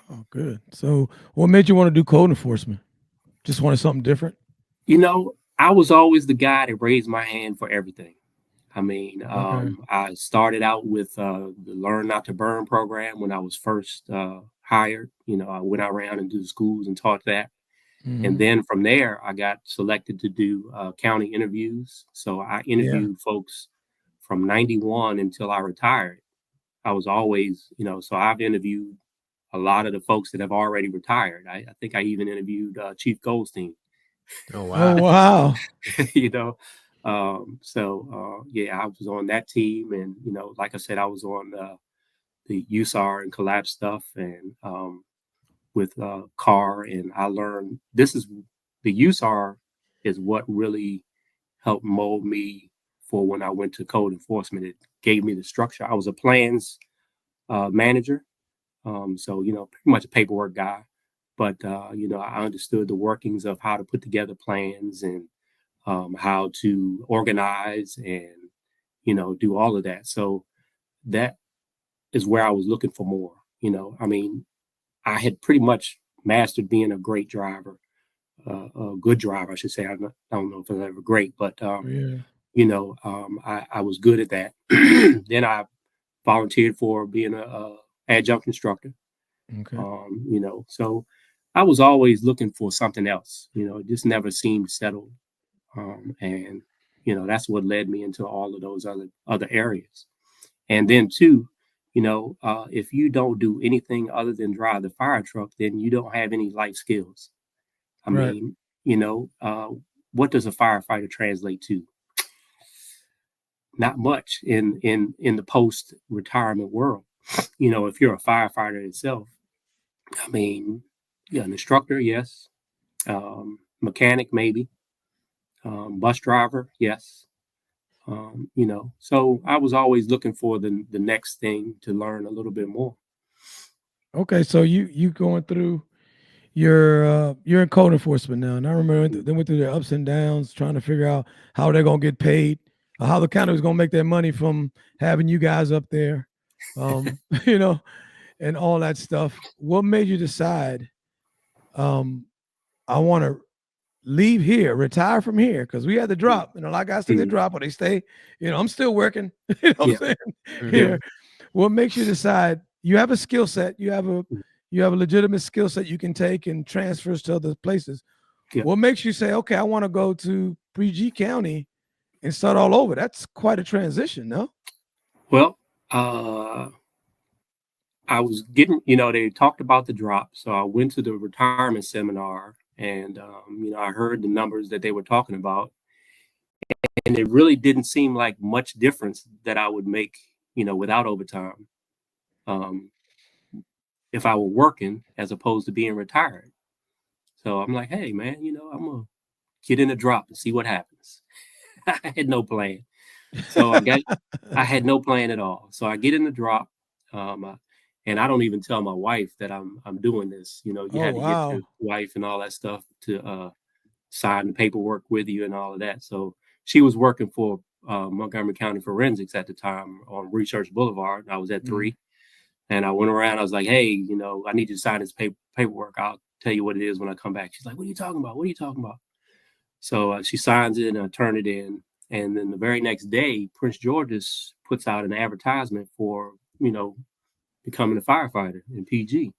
Oh, good. So what made you want to do code enforcement? Just wanted something different? I was always the guy that raised my hand for everything. I mean, I started out with the Learn Not to Burn program when I was first hired. I went around and do the schools and taught that. Mm-hmm. And then from there, I got selected to do county interviews. So I interviewed folks from 91 until I retired. I was always, so I've interviewed a lot of the folks that have already retired. I think I even interviewed Chief Goldstein. Oh, Oh, wow. wow. Yeah, I was on that team, and like I said, I was on the USAR and collapse stuff, and with CAR, and I learned the USAR is what really helped mold me for when I went to code enforcement. It gave me the structure. I was a plans manager, so pretty much a paperwork guy, but I understood the workings of how to put together plans and how to organize and do all of that. So that is where I was looking for more. I mean, I had pretty much mastered being a great driver, a good driver, I should say. I don't know if I was ever great, but Yeah. I was good at that. Then I volunteered for being a adjunct instructor. Okay. So I was always looking for something else. It just never seemed settled, and that's what led me into all of those other areas. And then too, if you don't do anything other than drive the fire truck, then you don't have any life skills. I Right. mean, what does a firefighter translate to? Not much in the post retirement world. If you're a firefighter itself, I mean, yeah, an instructor, yes. Mechanic, maybe. Bus driver, yes. So I was always looking for the next thing to learn a little bit more. Okay. So you going through you're in code enforcement now, and I remember they went through their ups and downs trying to figure out how they're gonna get paid, or how the county was gonna make their money from having you guys up there, um, you know, and all that stuff. What made you decide, um, I want to leave here, retire from here? Because we had to drop, a lot of guys take the Mhm. drop, or they stay. I'm still working. You know what I'm Yeah. saying? Mhm. Here, what makes you decide you have a skill set, you have a legitimate skill set you can take and transfers to other places? Yeah. What makes you say, okay, I want to go to PG County and start all over? That's quite a transition, no? Well, I was getting, they talked about the drop. So I went to the retirement seminar, and, I heard the numbers that they were talking about. And it really didn't seem like much difference that I would make, without overtime, um, if I were working as opposed to being retired. So I'm like, hey, man, I'm going to get in a drop and see what happens. I had no plan. So I had no plan at all. So I get in the drop, and I don't even tell my wife that I'm doing this. You Oh, had to get your wow. wife and all that stuff to sign the paperwork with you and all of that. So she was working for Montgomery County Forensics at the time on Research Boulevard. I was at 3, and I went around. I was like, hey, I need you to sign this paperwork. I'll tell you what it is when I come back. She's like, what are you talking about? What are you talking about? So she signs it, and I turn it in. And then the very next day, Prince George's puts out an advertisement for, becoming a firefighter in PG.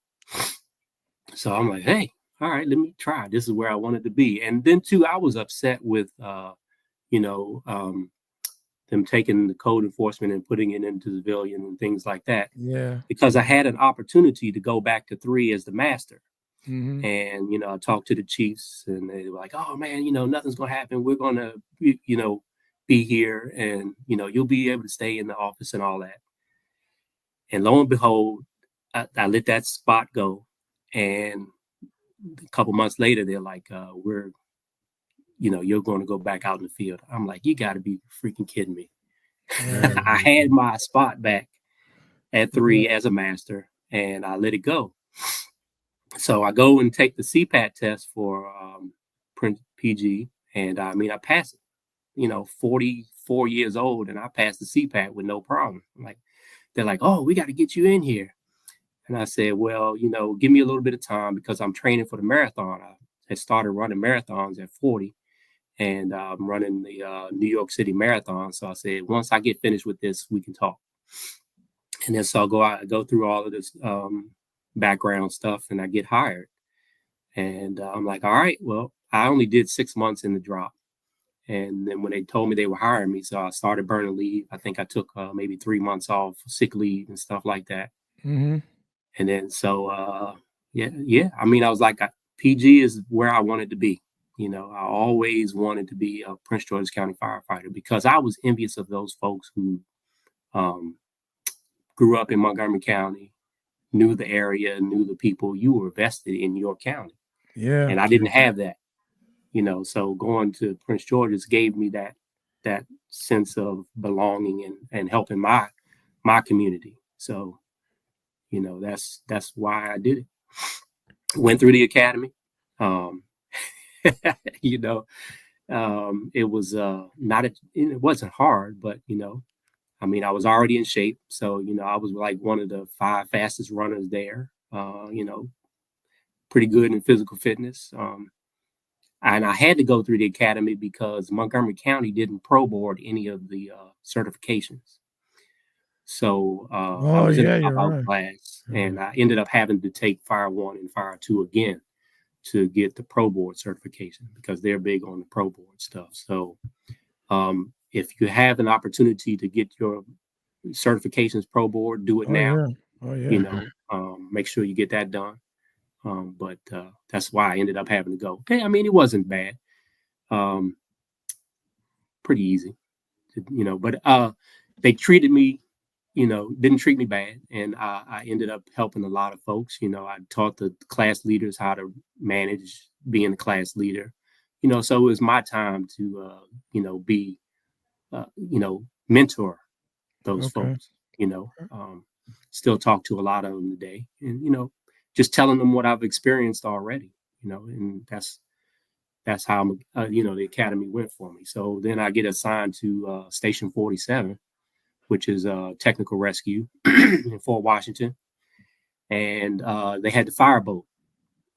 So I'm like, hey, all right, let me try. This is where I wanted to be. And then too, I was upset with, you know, um, them taking the code enforcement and putting it into civilian and things like that, Yeah. because I had an opportunity to go back to 3 as the master. Mm-hmm. And, I talked to the chiefs, and they were like, oh man, nothing's going to happen. We're going to, be here, and, you'll be able to stay in the office and all that. And lo and behold, I let that spot go. And a couple months later, they're like, you're going to go back out in the field. I'm like, you got to be freaking kidding me. I had my spot back at 3 as a master, and I let it go. So I go and take the CPAT test for PG, and I mean, I passed it. 44 years old, and I passed the CPAT with no problem. They're like, oh, we got to get you in here. And I said, well, give me a little bit of time, because I'm training for the marathon. I had started running marathons at 40, and I'm running the New York City Marathon. So I said, once I get finished with this, we can talk. And then so I go through all of this background stuff, and I get hired. And I'm like, all right, well, I only did 6 months in the drop. And then when they told me they were hiring me, so I started burning leave. I think I took maybe 3 months off, sick leave and stuff like that. Mm-hmm. And then yeah. I mean, I was like, PG is where I wanted to be. You know, I always wanted to be a Prince George's County firefighter because I was envious of those folks who grew up in Montgomery County, knew the area, knew the people. You were vested in your county. Yeah. And I didn't have that, you know, so going to Prince George's gave me that sense of belonging and helping my community. So, you know, that's why I did it. Went through the academy. You know, it was it wasn't hard, but you know, I mean, I was already in shape, so you know, I was like one of the 5 fastest runners there. You know, pretty good in physical fitness. And I had to go through the academy because Montgomery County didn't pro board any of the certifications. So I was in a dropout class, and I ended up having to take Fire 1 and Fire 2 again to get the pro board certification because they're big on the pro board stuff. So if you have an opportunity to get your certifications pro board, do it now. You know, make sure you get that done. But that's why I ended up having to go. Okay, I mean, it wasn't bad. Pretty easy, you know, but they treated me, you know, didn't treat me bad. And I ended up helping a lot of folks. You know, I taught the class leaders how to manage being a class leader, you know, so it was my time to, you know, be, you know, mentor those folks, you know, still talk to a lot of them today and, you know, just telling them what I've experienced already, you know, and that's how, you know, the academy went for me. So then I get assigned to Station 47, which is technical rescue in Fort Washington. And they had the fireboat.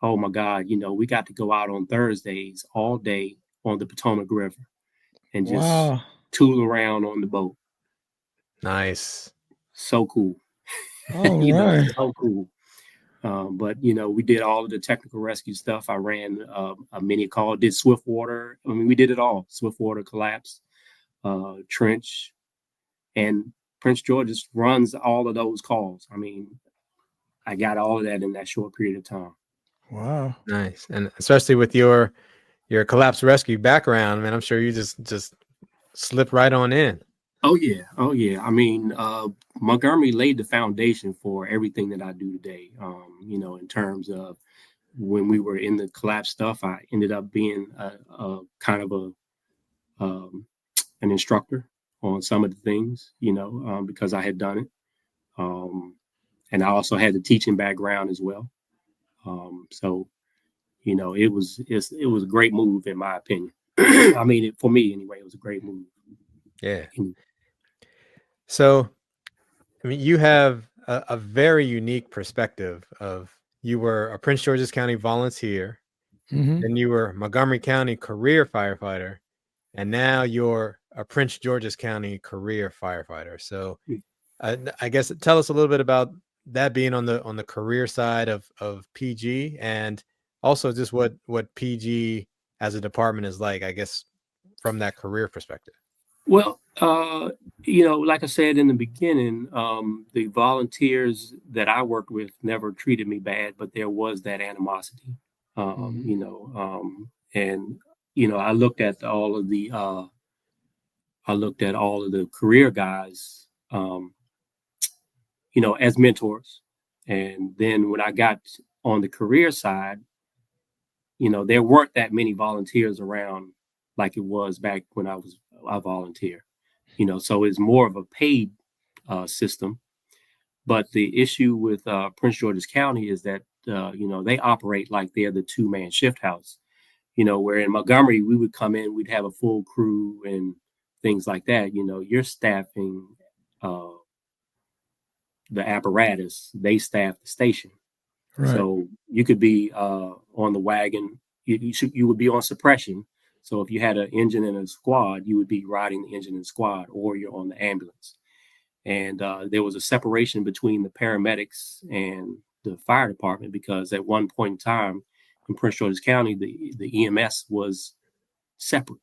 Oh my God, you know, we got to go out on Thursdays all day on the Potomac River and just tool around on the boat. Nice. So cool. Oh, you know, so cool. But, you know, we did all of the technical rescue stuff. I ran a mini call, did swift water. I mean, we did it all. Swift water collapse, trench, and Prince George's runs all of those calls. I mean, I got all of that in that short period of time. Wow. Nice. And especially with your collapse rescue background, man, I'm sure you just slip right on in. Oh yeah. I mean, Montgomery laid the foundation for everything that I do today. You know, in terms of when we were in the collapse stuff, I ended up being a kind of an instructor on some of the things, you know, because I had done it. And I also had the teaching background as well. So, you know, it was a great move in my opinion. I mean, for me anyway, it was a great move. Yeah. So, I mean, you have a very unique perspective of you were a Prince George's County volunteer, then you were Montgomery County career firefighter, and now you're a Prince George's County career firefighter. So, I guess tell us a little bit about that being on the career side of PG, and also just what PG as a department is like, I guess, from that career perspective. Well, you know, like I said in the beginning, the volunteers that I worked with never treated me bad, but there was that animosity, you know, and you know, I looked at all of the career guys, you know, as mentors, and then when I got on the career side, you know, there weren't that many volunteers around like it was back when I was a volunteer. You know, so it's more of a paid system. But the issue with Prince George's County is that, you know, they operate like they're the 2-man shift house, you know, where in Montgomery, we would come in, we'd have a full crew and things like that. You know, you're staffing the apparatus, they staff the station. Right. So you could be on the wagon, you would be on suppression. So if you had an engine and a squad, you would be riding the engine and squad, or you're on the ambulance. And there was a separation between the paramedics and the fire department because at one point in time in Prince George's County, the EMS was separate.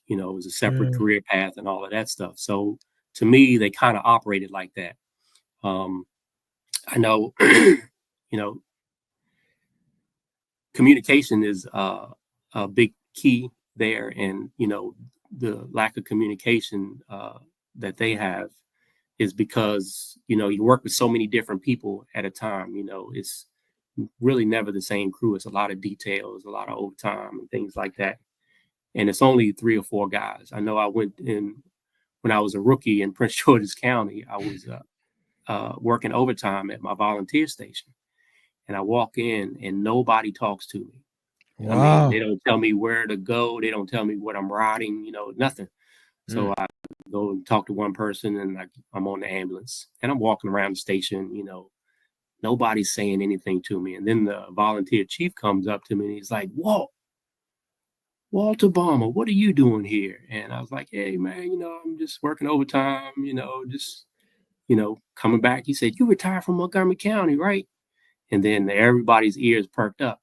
You know, it was a separate career path and all of that stuff. So to me, they kind of operated like that. I know, you know, communication is a big key there, and you know, the lack of communication that they have is because, you know, you work with so many different people at a time. You know, it's really never the same crew. It's a lot of details, a lot of overtime and things like that. And it's only 3 or 4 guys. I know I went in when I was a rookie in Prince George's County. I was working overtime at my volunteer station, and I walk in and nobody talks to me. Wow. I mean, they don't tell me where to go. They don't tell me what I'm riding, you know, nothing. So I go and talk to one person, and I'm on the ambulance, and I'm walking around the station, you know, nobody's saying anything to me. And then the volunteer chief comes up to me and he's like, Walter Balma, what are you doing here? And I was like, hey, man, you know, I'm just working overtime, you know, just, you know, coming back. He said, you retired from Montgomery County, right? And then everybody's ears perked up.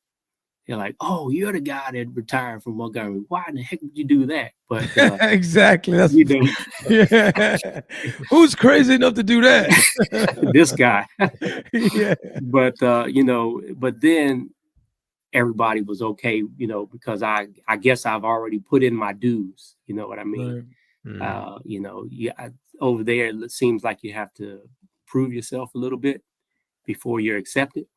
They're like, oh, you're the guy that retired from Montgomery. Why in the heck would you do that? But exactly. That's, you know, yeah. Who's crazy enough to do that? this guy. Yeah. But you know, but then everybody was okay, you know, because I guess I've already put in my dues. You know what I mean? Right. You know, yeah, over there it seems like you have to prove yourself a little bit before you're accepted.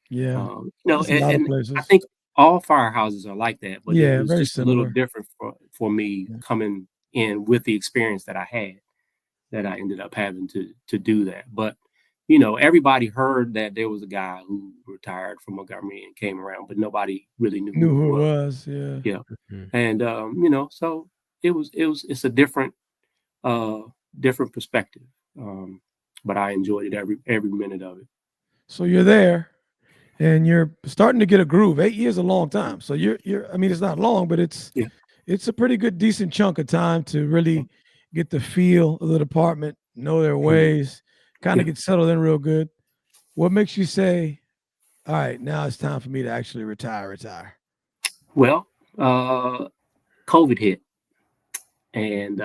Yeah. You know, That's a lot of and places. I think all firehouses are like that, but Yeah, it was very just a little similar. different for me coming in with the experience that I had, that I ended up having to do that. But you know, everybody heard that there was a guy who retired from Montgomery and came around, but nobody really knew Knew who who he it was. was. Yeah. Yeah, and you know, so it's a different different perspective, but I enjoyed it every minute of it. So you're there and you're starting to get a groove. 8 years is a long time. So you're I mean, it's not long, but it's Yeah. it's a pretty good, decent chunk of time to really get the feel of the department, know their ways, kind of Yeah. get settled in real good. What makes you say, all right, now it's time for me to actually retire? Well, COVID hit, and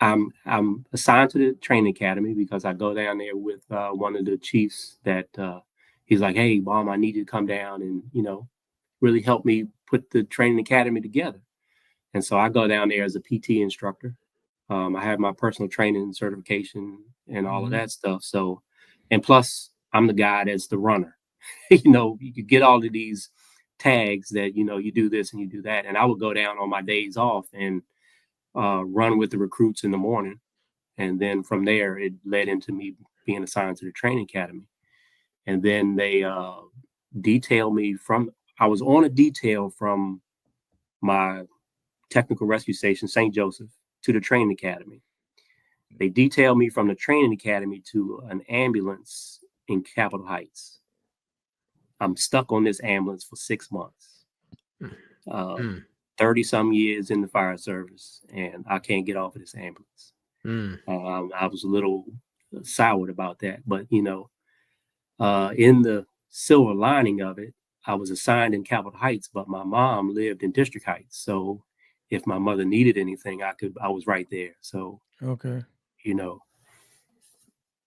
I'm assigned to the training academy because I go down there with one of the chiefs that he's like, hey, Mom, I need you to come down and, you know, really help me put the training academy together. And so I go down there as a PT instructor. I have my personal training certification and all of that stuff. So, and plus I'm the guy that's the runner. You know, you could get all of these tags that, you know, you do this and you do that. And I would go down on my days off and run with the recruits in the morning. And then from there, it led into me being assigned to the training academy. And then they detailed me I was on a detail from my technical rescue station, St. Joseph, to the training academy. They detailed me from the training academy to an ambulance in Capitol Heights. I'm stuck on this ambulance for 6 months. 30 some years in the fire service, and I can't get off of this ambulance. I was a little soured about that, but you know, in the silver lining of it, I was assigned in Capitol Heights, but my mom lived in District Heights. So if my mother needed anything, I was right there. So, Okay. you know,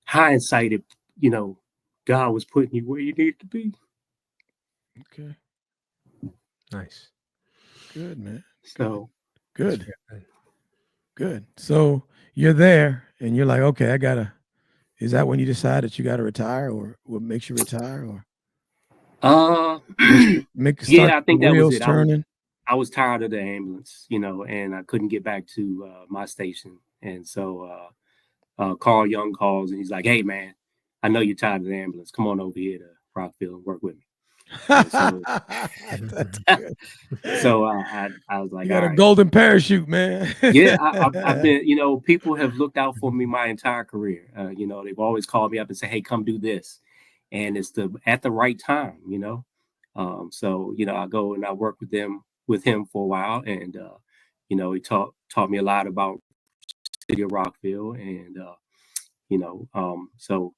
hindsight, you know, God was putting you where you needed to be. Okay. Nice. Good, man. So Good. So you're there and you're like, okay, is that when you decide that you got to retire, or what makes you retire, or start I think the that was wheels it. turning? I was tired of the ambulance, you know, and I couldn't get back to my station. And so Carl Young calls and he's like, hey, man, I know you're tired of the ambulance. Come on over here to Rockville and work with me. So, That's good. so I was like, You got all a right. golden parachute, man. Yeah, I've been, you know, people have looked out for me my entire career. You know, they've always called me up and say, hey, come do this. And it's at the right time, you know. So, you know, I go and I work with him for a while. And, you know, he taught me a lot about the city of Rockville. And, you know, so,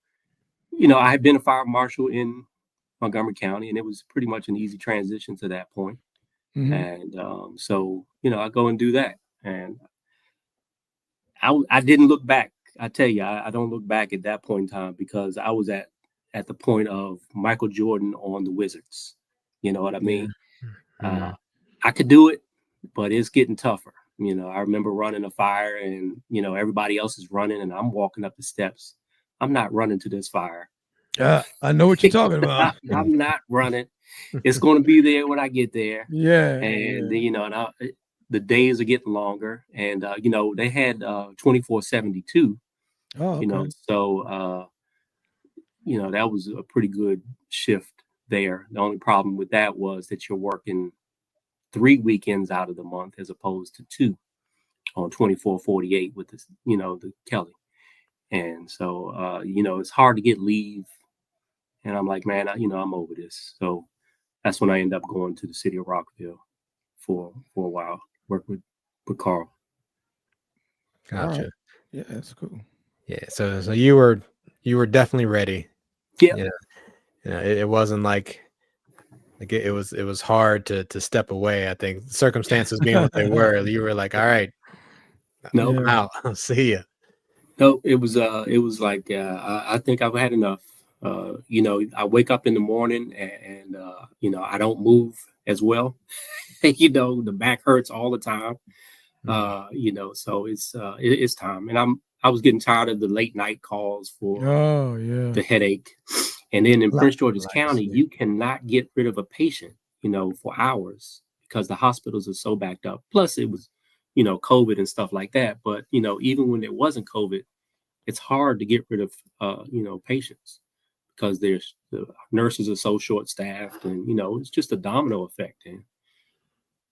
you know, I had been a fire marshal in Montgomery County, and it was pretty much an easy transition to that point. And so, I go and do that. And I didn't look back. I tell you, I don't look back at that point in time because I was at the point of Michael Jordan on the Wizards. You know what I mean? Mhm. I could do it, but it's getting tougher. I remember running a fire and, everybody else is running and I'm walking up the steps. I'm not running to this fire. I know what you're talking about. I'm not running. It's going to be there when I get there. Yeah. And, the days are getting longer. And, they had 24/72, Oh, okay. so, that was a pretty good shift there. The only problem with that was that you're working 3 weekends out of the month as opposed to 2 on 24/48 with this, the Kelly. And so, it's hard to get leave. And I'm like, man, I'm over this. So that's when I end up going to the city of Rockville for a while, work with Carl. All Gotcha. right. Yeah, that's cool. Yeah. So you were definitely ready. Yeah. It wasn't like it was hard to step away. I think circumstances being what they were, you were like, all right, No, I'm out. I'll see you. no, it was like, I think I've had enough. I wake up in the morning and I don't move as well. The back hurts all the time. So it's time. And I was getting tired of the late night calls for Oh, yeah. the headache. And then in Prince George's Lack of County, sleep. you cannot get rid of a patient, for hours because the hospitals are so backed up. Plus it was, COVID and stuff like that. But, even when it wasn't COVID, it's hard to get rid of, patients because the nurses are so short staffed and, it's just a domino effect. And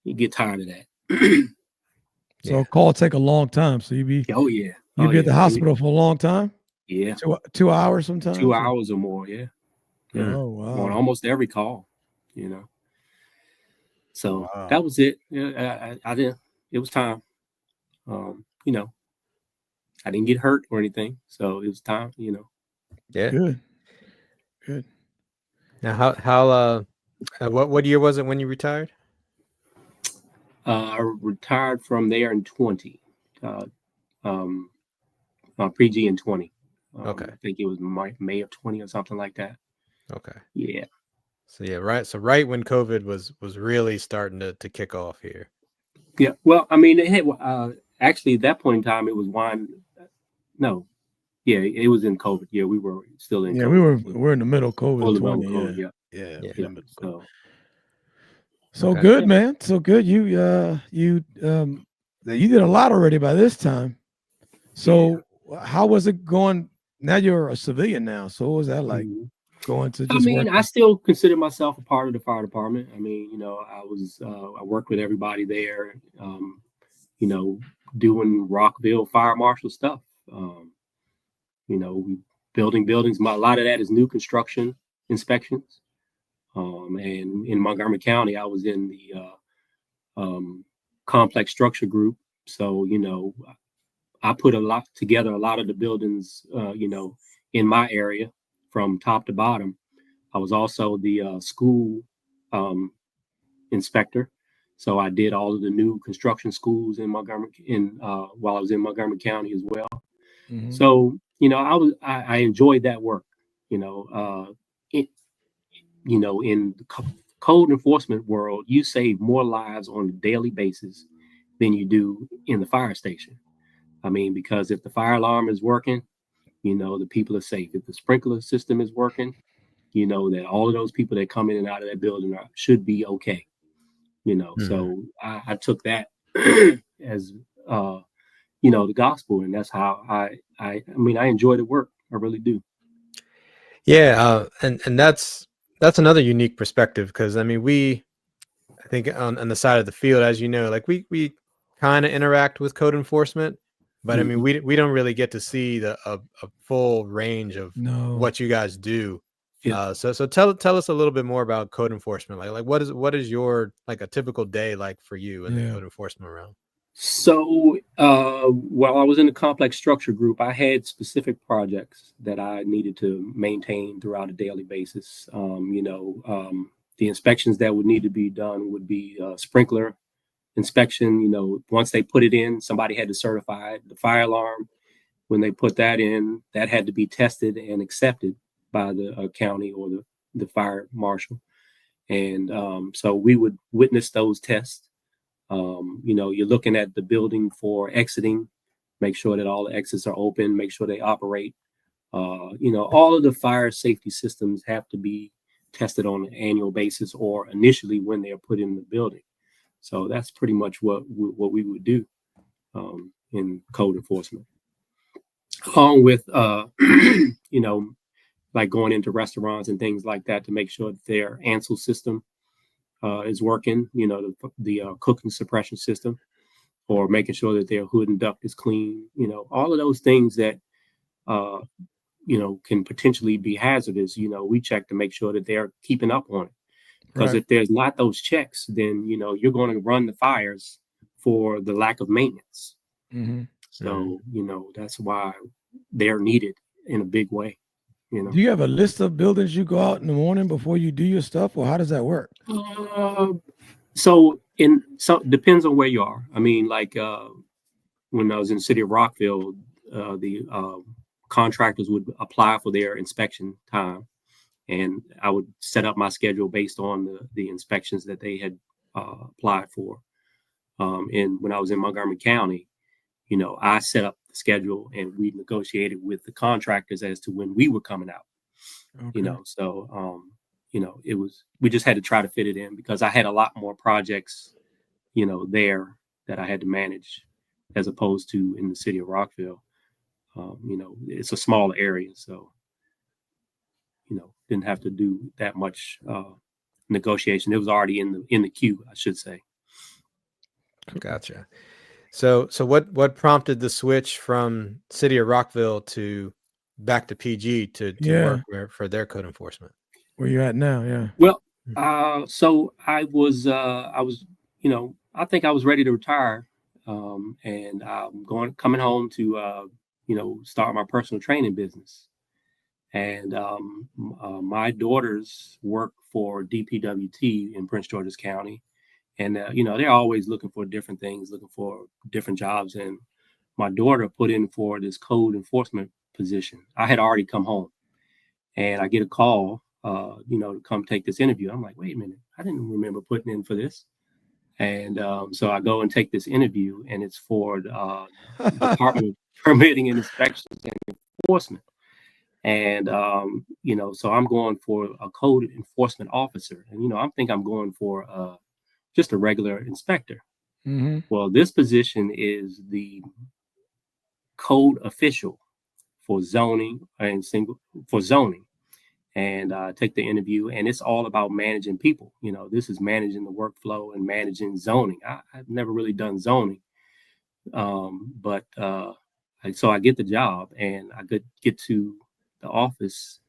you get tired of that. So call take a long time. So Oh, yeah. you Oh, be at yeah. the hospital for a long time? Yeah. 2 hours sometimes? 2 hours or more. Yeah. Yeah. Oh, On wow. almost every call, So Wow. that was it. Yeah, I didn't. It was time. I didn't get hurt or anything, so it was time. Yeah. Good. Good. Now, how what year was it when you retired? I retired from there in 20, pre-G in 20. Okay. I think it was May of 20 or something like that. Okay. Yeah. So yeah, right. So right when COVID was really starting to kick off here. Yeah. Well, I mean, it had actually at that point in time, it was No. Yeah, it was in COVID. Yeah, we were still in COVID. We're in the middle of COVID Full 20. COVID, Yeah. yeah. Yeah. Yeah. We're in the middle of COVID. So Okay. good, Yeah. man. So good. You did a lot already by this time. So how was it going? Now you're a civilian now. So what was that like Mhm. going to I just mean, work? I still consider myself a part of the fire department. I mean, I worked with everybody there, doing Rockville fire marshal stuff. We building buildings. A lot of that is new construction inspections. And in Montgomery County, I was in the complex structure group. So, I put together a lot of the buildings, in my area from top to bottom. I was also the school inspector, so I did all of the new construction schools in Montgomery while I was in Montgomery County as well. Mhm. So I enjoyed that work. It, in the code enforcement world, you save more lives on a daily basis than you do in the fire station. I mean, because if the fire alarm is working, the people are safe. If the sprinkler system is working, that all of those people that come in and out of that building should be okay. So I took that as the gospel, and that's how I mean, I enjoy the work. I really do. Yeah, and that's another unique perspective because I mean I think on the side of the field, as you know, like we kind of interact with code enforcement, but I mean Mhm. we don't really get to see a full range of No. what you guys do. Yeah. So tell us a little bit more about code enforcement. Like what is your like a typical day like for you in the Yeah. code enforcement realm? So while I was in the complex structure group, I had specific projects that I needed to maintain throughout a daily basis. The inspections that would need to be done would be sprinkler inspection. You know, once they put it in, somebody had to certify it. The fire alarm, when they put that in, that had to be tested and accepted by the county or the fire marshal. And so we would witness those tests. You know, you're looking at the building for exiting, make sure that all the exits are open, make sure they operate. You know, all of the fire safety systems have to be tested on an annual basis or initially when they are put in the building. So that's pretty much what we would do in code enforcement. Along with, you know, like going into restaurants and things like that to make sure that their ANSEL system is working, you know, the cooking suppression system, or making sure that their hood and duct is clean, you know, all of those things that, you know, can potentially be hazardous, you know, we check to make sure that they're keeping up on it. Because if there's not those checks, then, you know, you're going to run the fires for the lack of maintenance. So, you know, that's why they're needed in a big way. You know, do you have a list of buildings you go out in the morning before you do your stuff, or how does that work? So depends on where you are. I mean, like when I was in the city of Rockville, the contractors would apply for their inspection time, and I would set up my schedule based on the inspections that they had applied for. And when I was in Montgomery County, you know, I set up the schedule and we negotiated with the contractors as to when we were coming out. You know, so you know, we just had to try to fit it in because I had a lot more projects, you know, there that I had to manage as opposed to in the city of Rockville. You know, it's a small area, so, you know, didn't have to do that much negotiation. It was already in the queue, I should say. Gotcha. So what prompted the switch from city of Rockville to back to PG to work for their code enforcement? Where you at now? Yeah. Well, so I was, you know, I think I was ready to retire, and I'm coming home to, you know, start my personal training business. And my daughters work for DPWT in Prince George's County, and you know, they're always looking for different things, looking for different jobs. And my daughter put in for this code enforcement position. I had already come home, and I get a call, you know, to come take this interview. I'm like, wait a minute, I didn't remember putting in for this. And so I go and take this interview, and it's for the Department of Permitting and Inspections and Enforcement. And, you know, so I'm going for a code enforcement officer. And, you know, I think I'm going for just a regular inspector. Well, this position is the code official for zoning and zoning. And take the interview, and it's all about managing people. You know, this is managing the workflow and managing zoning. I've never really done zoning, but so I get the job, and I get to the office,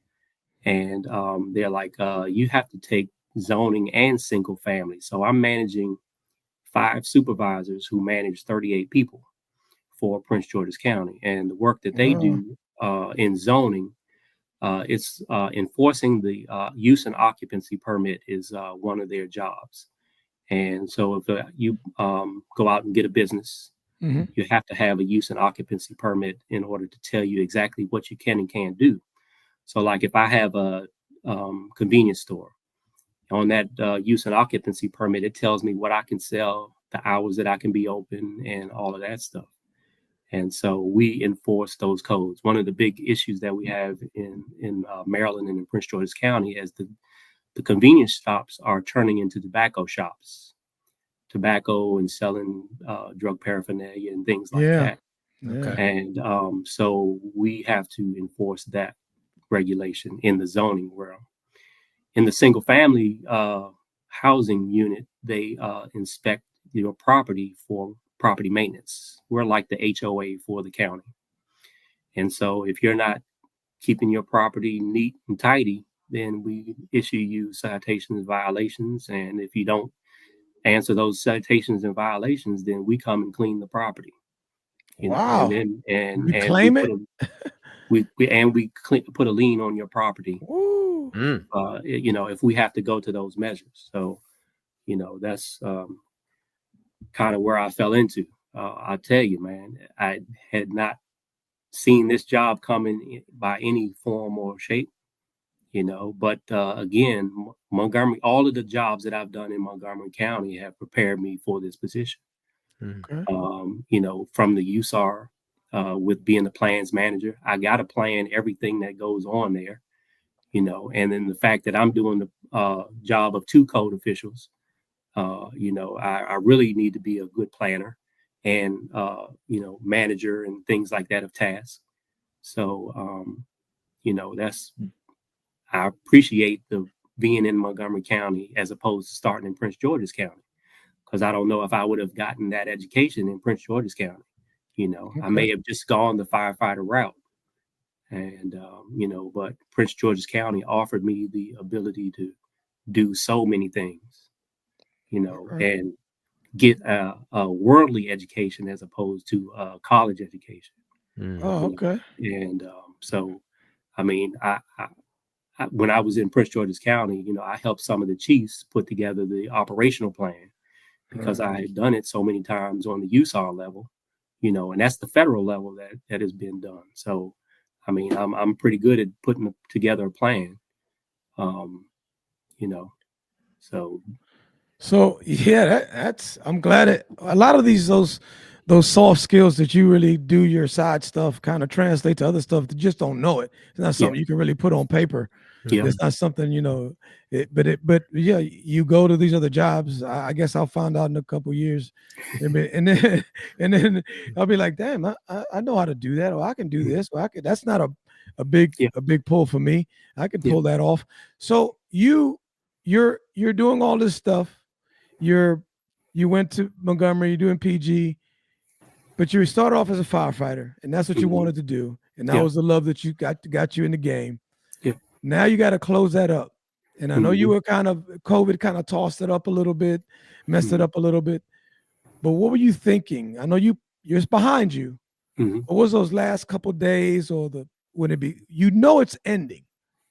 and they're like, you have to take zoning and single family. So I'm managing 5 supervisors who manage 38 people for Prince George's County, and the work that they do in zoning. It's enforcing the use and occupancy permit is one of their jobs. And so if you go out and get a business, you have to have a use and occupancy permit in order to tell you exactly what you can and can't do. So like if I have a convenience store, on that use and occupancy permit, it tells me what I can sell, the hours that I can be open, and all of that stuff. And so we enforce those codes. One of the big issues that we have in Maryland and in Prince George's County is the convenience shops are turning into tobacco shops, tobacco and selling drug paraphernalia and things like that. And so we have to enforce that regulation in the zoning world. In the single family housing unit, they inspect your property for property maintenance. We're like the HOA for the county. And so if you're not keeping your property neat and tidy, then we issue you citations and violations. And if you don't answer those citations and violations, then we come and clean the property. You know, and claim it? we put a lien on your property. Ooh. You know, if we have to go to those measures. So, you know, that's kind of where I fell into. I tell you, man, I had not seen this job coming by any form or shape, you know, but again, Montgomery, all of the jobs that I've done in Montgomery County have prepared me for this position. Okay. You know, from the USAR, with being the plans manager, I got to plan everything that goes on there, you know, and then the fact that I'm doing the job of 2 code officials, you know, I really need to be a good planner and, you know, manager and things like that of tasks. So, you know, I appreciate the being in Montgomery County as opposed to starting in Prince George's County, because I don't know if I would have gotten that education in Prince George's County. You know, I may have just gone the firefighter route. And, you know, but Prince George's County offered me the ability to do so many things, you know, and get a worldly education as opposed to college education. Oh, okay. And so, I mean, when I was in Prince George's County, you know, I helped some of the chiefs put together the operational plan because I had done it so many times on the USAR level, you know, and that's the federal level that has been done. So, I mean, I'm pretty good at putting together a plan, you know, so. So yeah, that's I'm glad it a lot of those soft skills that you really do your side stuff kind of translate to other stuff that just don't know it. It's not something you can really put on paper. Yeah. It's not something, you know, but yeah, you go to these other jobs. I guess I'll find out in a couple years. And then and then I'll be like, damn, I know how to do that, or I can do this, or I could that's not a big pull for me. I can pull that off. So you're doing all this stuff. You went to Montgomery, you're doing PG, but you started off as a firefighter, and that's what you wanted to do, and that was the love that you got you in the game. Yeah. Now you got to close that up, and I know you were COVID kind of tossed it up a little bit, messed it up a little bit, but what were you thinking? I know you're behind you. What was those last couple days, or would it be? You know, it's ending.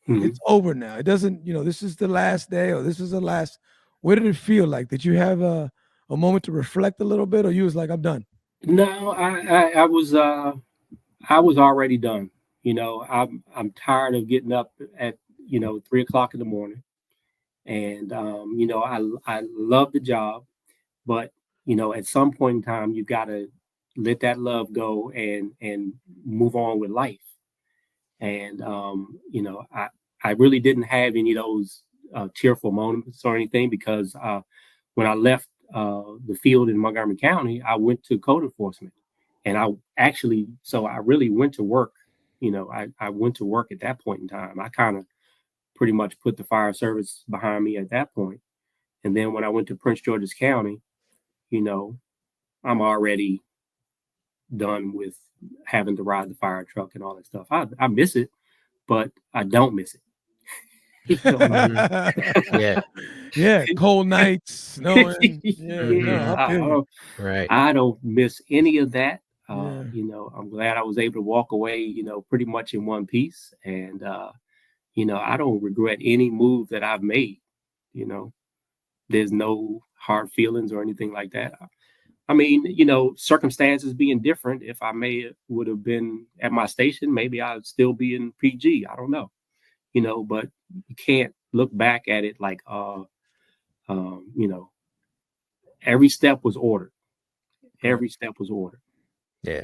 It's over now. It doesn't. You know, this is the last day, or this is the last. What did it feel like? Did you have a moment to reflect a little bit, or you was like, I'm done? No, I was already done. You know, I'm tired of getting up at, you know, 3:00 in the morning, and you know, I love the job, but you know, at some point in time, you got to let that love go and move on with life. And you know, I really didn't have any of those tearful moments or anything, because when I left the field in Montgomery County, I went to code enforcement, and I really went to work. You know, I went to work at that point in time. I kind of pretty much put the fire service behind me at that point. And then when I went to Prince George's County, you know, I'm already done with having to ride the fire truck and all that stuff. I miss it, but I don't miss it. Yeah, cold nights, snowing. I don't miss any of that. You know, I'm glad I was able to walk away, you know, pretty much in one piece. And you know, I don't regret any move that I've made. You know, there's no hard feelings or anything like that. I mean, you know, circumstances being different, if I would have been at my station, maybe I'd still be in PG. I don't know. You know, but you can't look back at it like, you know, every step was ordered. Every step was ordered. Yeah.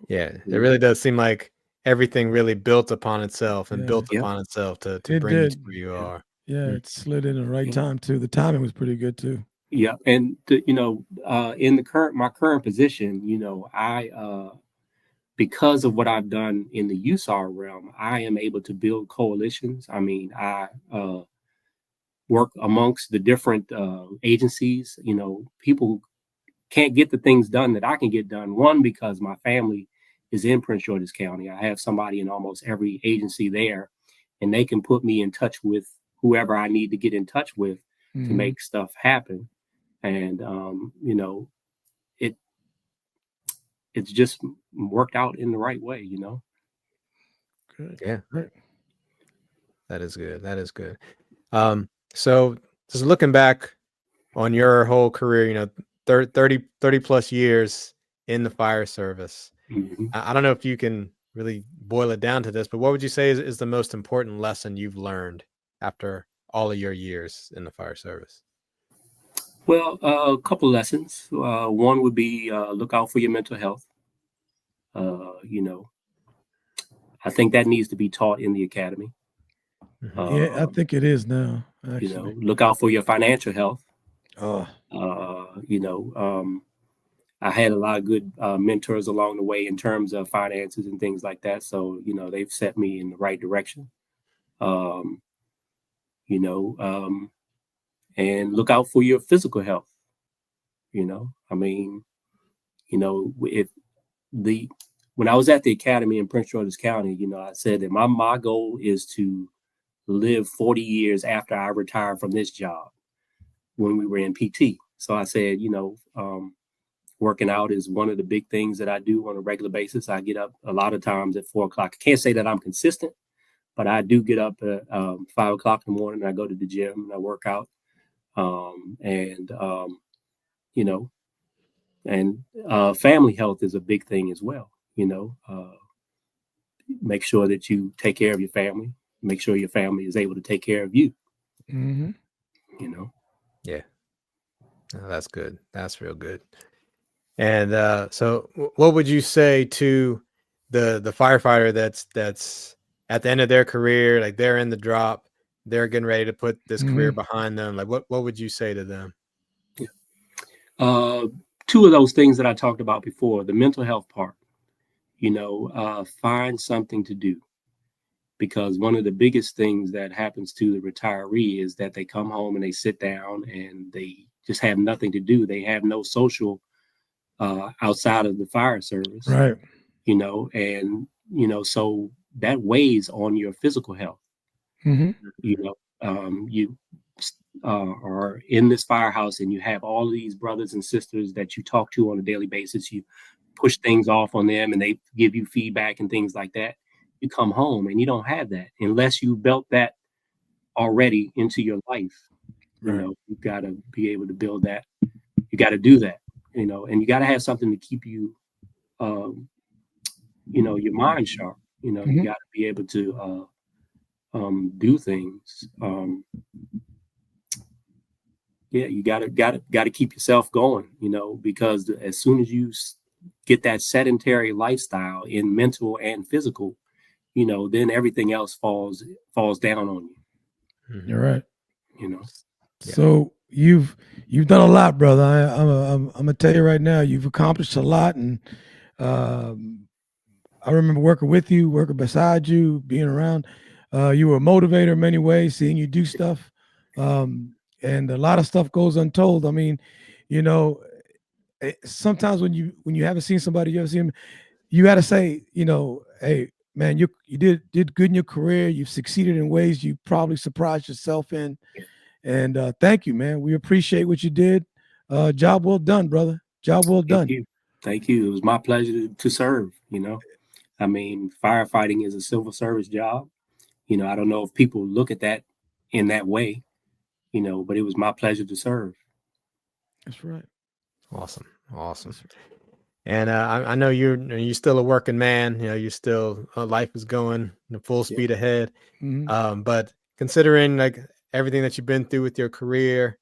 It really does seem like everything really built upon itself and built upon itself to bring you to where you are. Yeah, it slid in the right time too. The timing was pretty good too. Yeah, and you know, in my current position, you know, I because of what I've done in the USAR realm, I am able to build coalitions. I mean, I work amongst the different agencies. You know, people can't get the things done that I can get done. One, because my family is in Prince George's County. I have somebody in almost every agency there, and they can put me in touch with whoever I need to get in touch with to make stuff happen. And you know, it's just worked out in the right way, you know. Good. Yeah, Great. that is good. That is good. So just looking back on your whole career, 30 plus years in the fire service. Mhm. I don't know if you can really boil it down to this, but what would you say is the most important lesson you've learned after all of your years in the fire service? Well, a couple lessons. One would be look out for your mental health. You know, I think that needs to be taught in the academy. Mhm. Yeah, I Um, think it is now, actually. Look out for your financial health. Oh, Uh, you know, um, I had a lot of good mentors along the way in terms of finances and things like that. So, they've set me in the right direction. Um, you know, um, and look out for your physical health. I mean, if the when I was at the academy in Prince George's County, I said that my goal is to live 40 years after I retire from this job when we were in PT. So I said, working out is one of the big things that I do on a regular basis. I get up a lot of times at 4 o'clock. I can't say that I'm consistent, but I do get up at 5 o'clock in the morning. And I go to the gym and I work out. And you know, and family health is a big thing as well. Make sure that you take care of your family. Make sure your family is able to take care of you. mm-hmm. Yeah, that's good. That's real good. And so, what would you say to the firefighter that's at the end of their career, like they're in the drop, they're getting ready to put this career Mm-hmm. behind them? Like, what would you say to them? Uh, Two of those things that I talked about before, the mental health part, find something to do, because one of the biggest things that happens to the retiree is that they come home and they sit down and they just have nothing to do. They have no social outside of the fire service, Right. so that weighs on your physical health. Mm-hmm. You are in this firehouse and you have all of these brothers and sisters that you talk to on a daily basis. You push things off on them and they give you feedback and things like that. You come home and you don't have that unless you built that already into your life. Right. You've got to be able to build that. You got to do that, and you got to have something to keep you, your mind sharp. You Mm-hmm. got to be able to do things. Yeah, you got to keep yourself going, because as soon as you get that sedentary lifestyle in mental and physical, then everything else falls down on you. Mhm. You're right. Yeah. So you've done a lot, brother. I'm gonna tell you right now, you've accomplished a lot, and um, I remember working with you, working beside you, being around. You were a motivator in many ways, seeing you do stuff, and a lot of stuff goes untold. I mean, you know, sometimes when you haven't seen somebody, you ever see them, you got to say, hey, man, you did good in your career. You've succeeded in ways you probably surprised yourself in. And thank you, man. We appreciate what you did. Job well done, brother. Job well Thank done. you. Thank you. It was my pleasure to serve. I mean, firefighting is a civil service job. I don't know if people look at that in that way, but it was my pleasure to serve. That's right. Awesome. And I know you're still a working man. You're still life is going full speed ahead. Mm-hmm. But considering like everything that you've been through with your career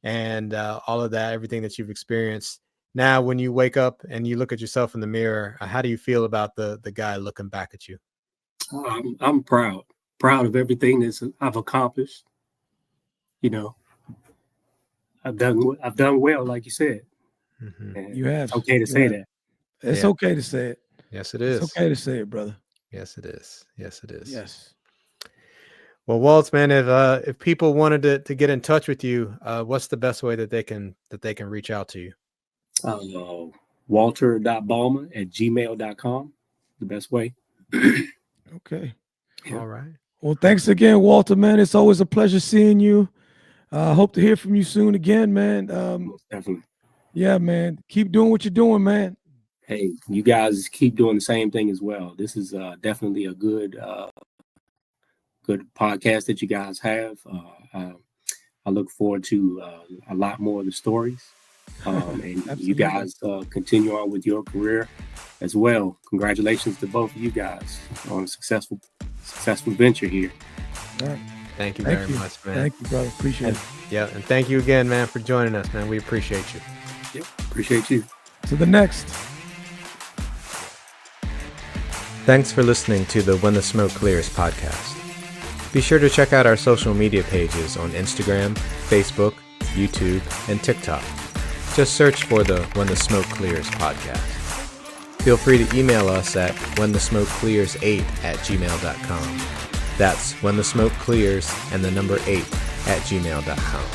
and all of that, everything that you've experienced, now when you wake up and you look at yourself in the mirror, how do you feel about the guy looking back at you? I'm proud of everything that I've accomplished. I've done well, like you said. Mm-hmm. And You have. it's okay to You say have. that. It's Yeah. okay to say it. Yes, it It's is. okay to say it, brother. Yes, it is. Yes, it is. Yes. Well, Waltz, man, if people wanted to get in touch with you, what's the best way that they can reach out to you? Walter.balma@gmail.com. The best way. Okay. Yeah. All right. Well, thanks again, Walter, man. It's always a pleasure seeing you. Hope to hear from you soon again, man. Most definitely. Yeah, man. Keep doing what you're doing, man. Hey, you guys keep doing the same thing as well. This is definitely a good podcast that you guys have. I look forward to a lot more of the stories. And you guys continue on with your career as well. Congratulations to both of you guys on a successful venture here. All right. Thank you very much, man. Thank you, brother. Appreciate it. Yeah, and thank you again, man, for joining us, man. We appreciate you. Yep, appreciate you. To the next. Thanks for listening to the When the Smoke Clears podcast. Be sure to check out our social media pages on Instagram, Facebook, YouTube, and TikTok. Just search for the When the Smoke Clears podcast. Feel free to email us at whenthesmokeclears8@gmail.com. That's whenthesmokeclears and the number 8@gmail.com.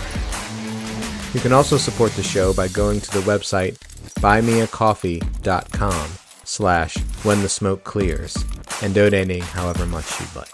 You can also support the show by going to the website buymeacoffee.com/whenthesmokeclears and donating however much you'd like.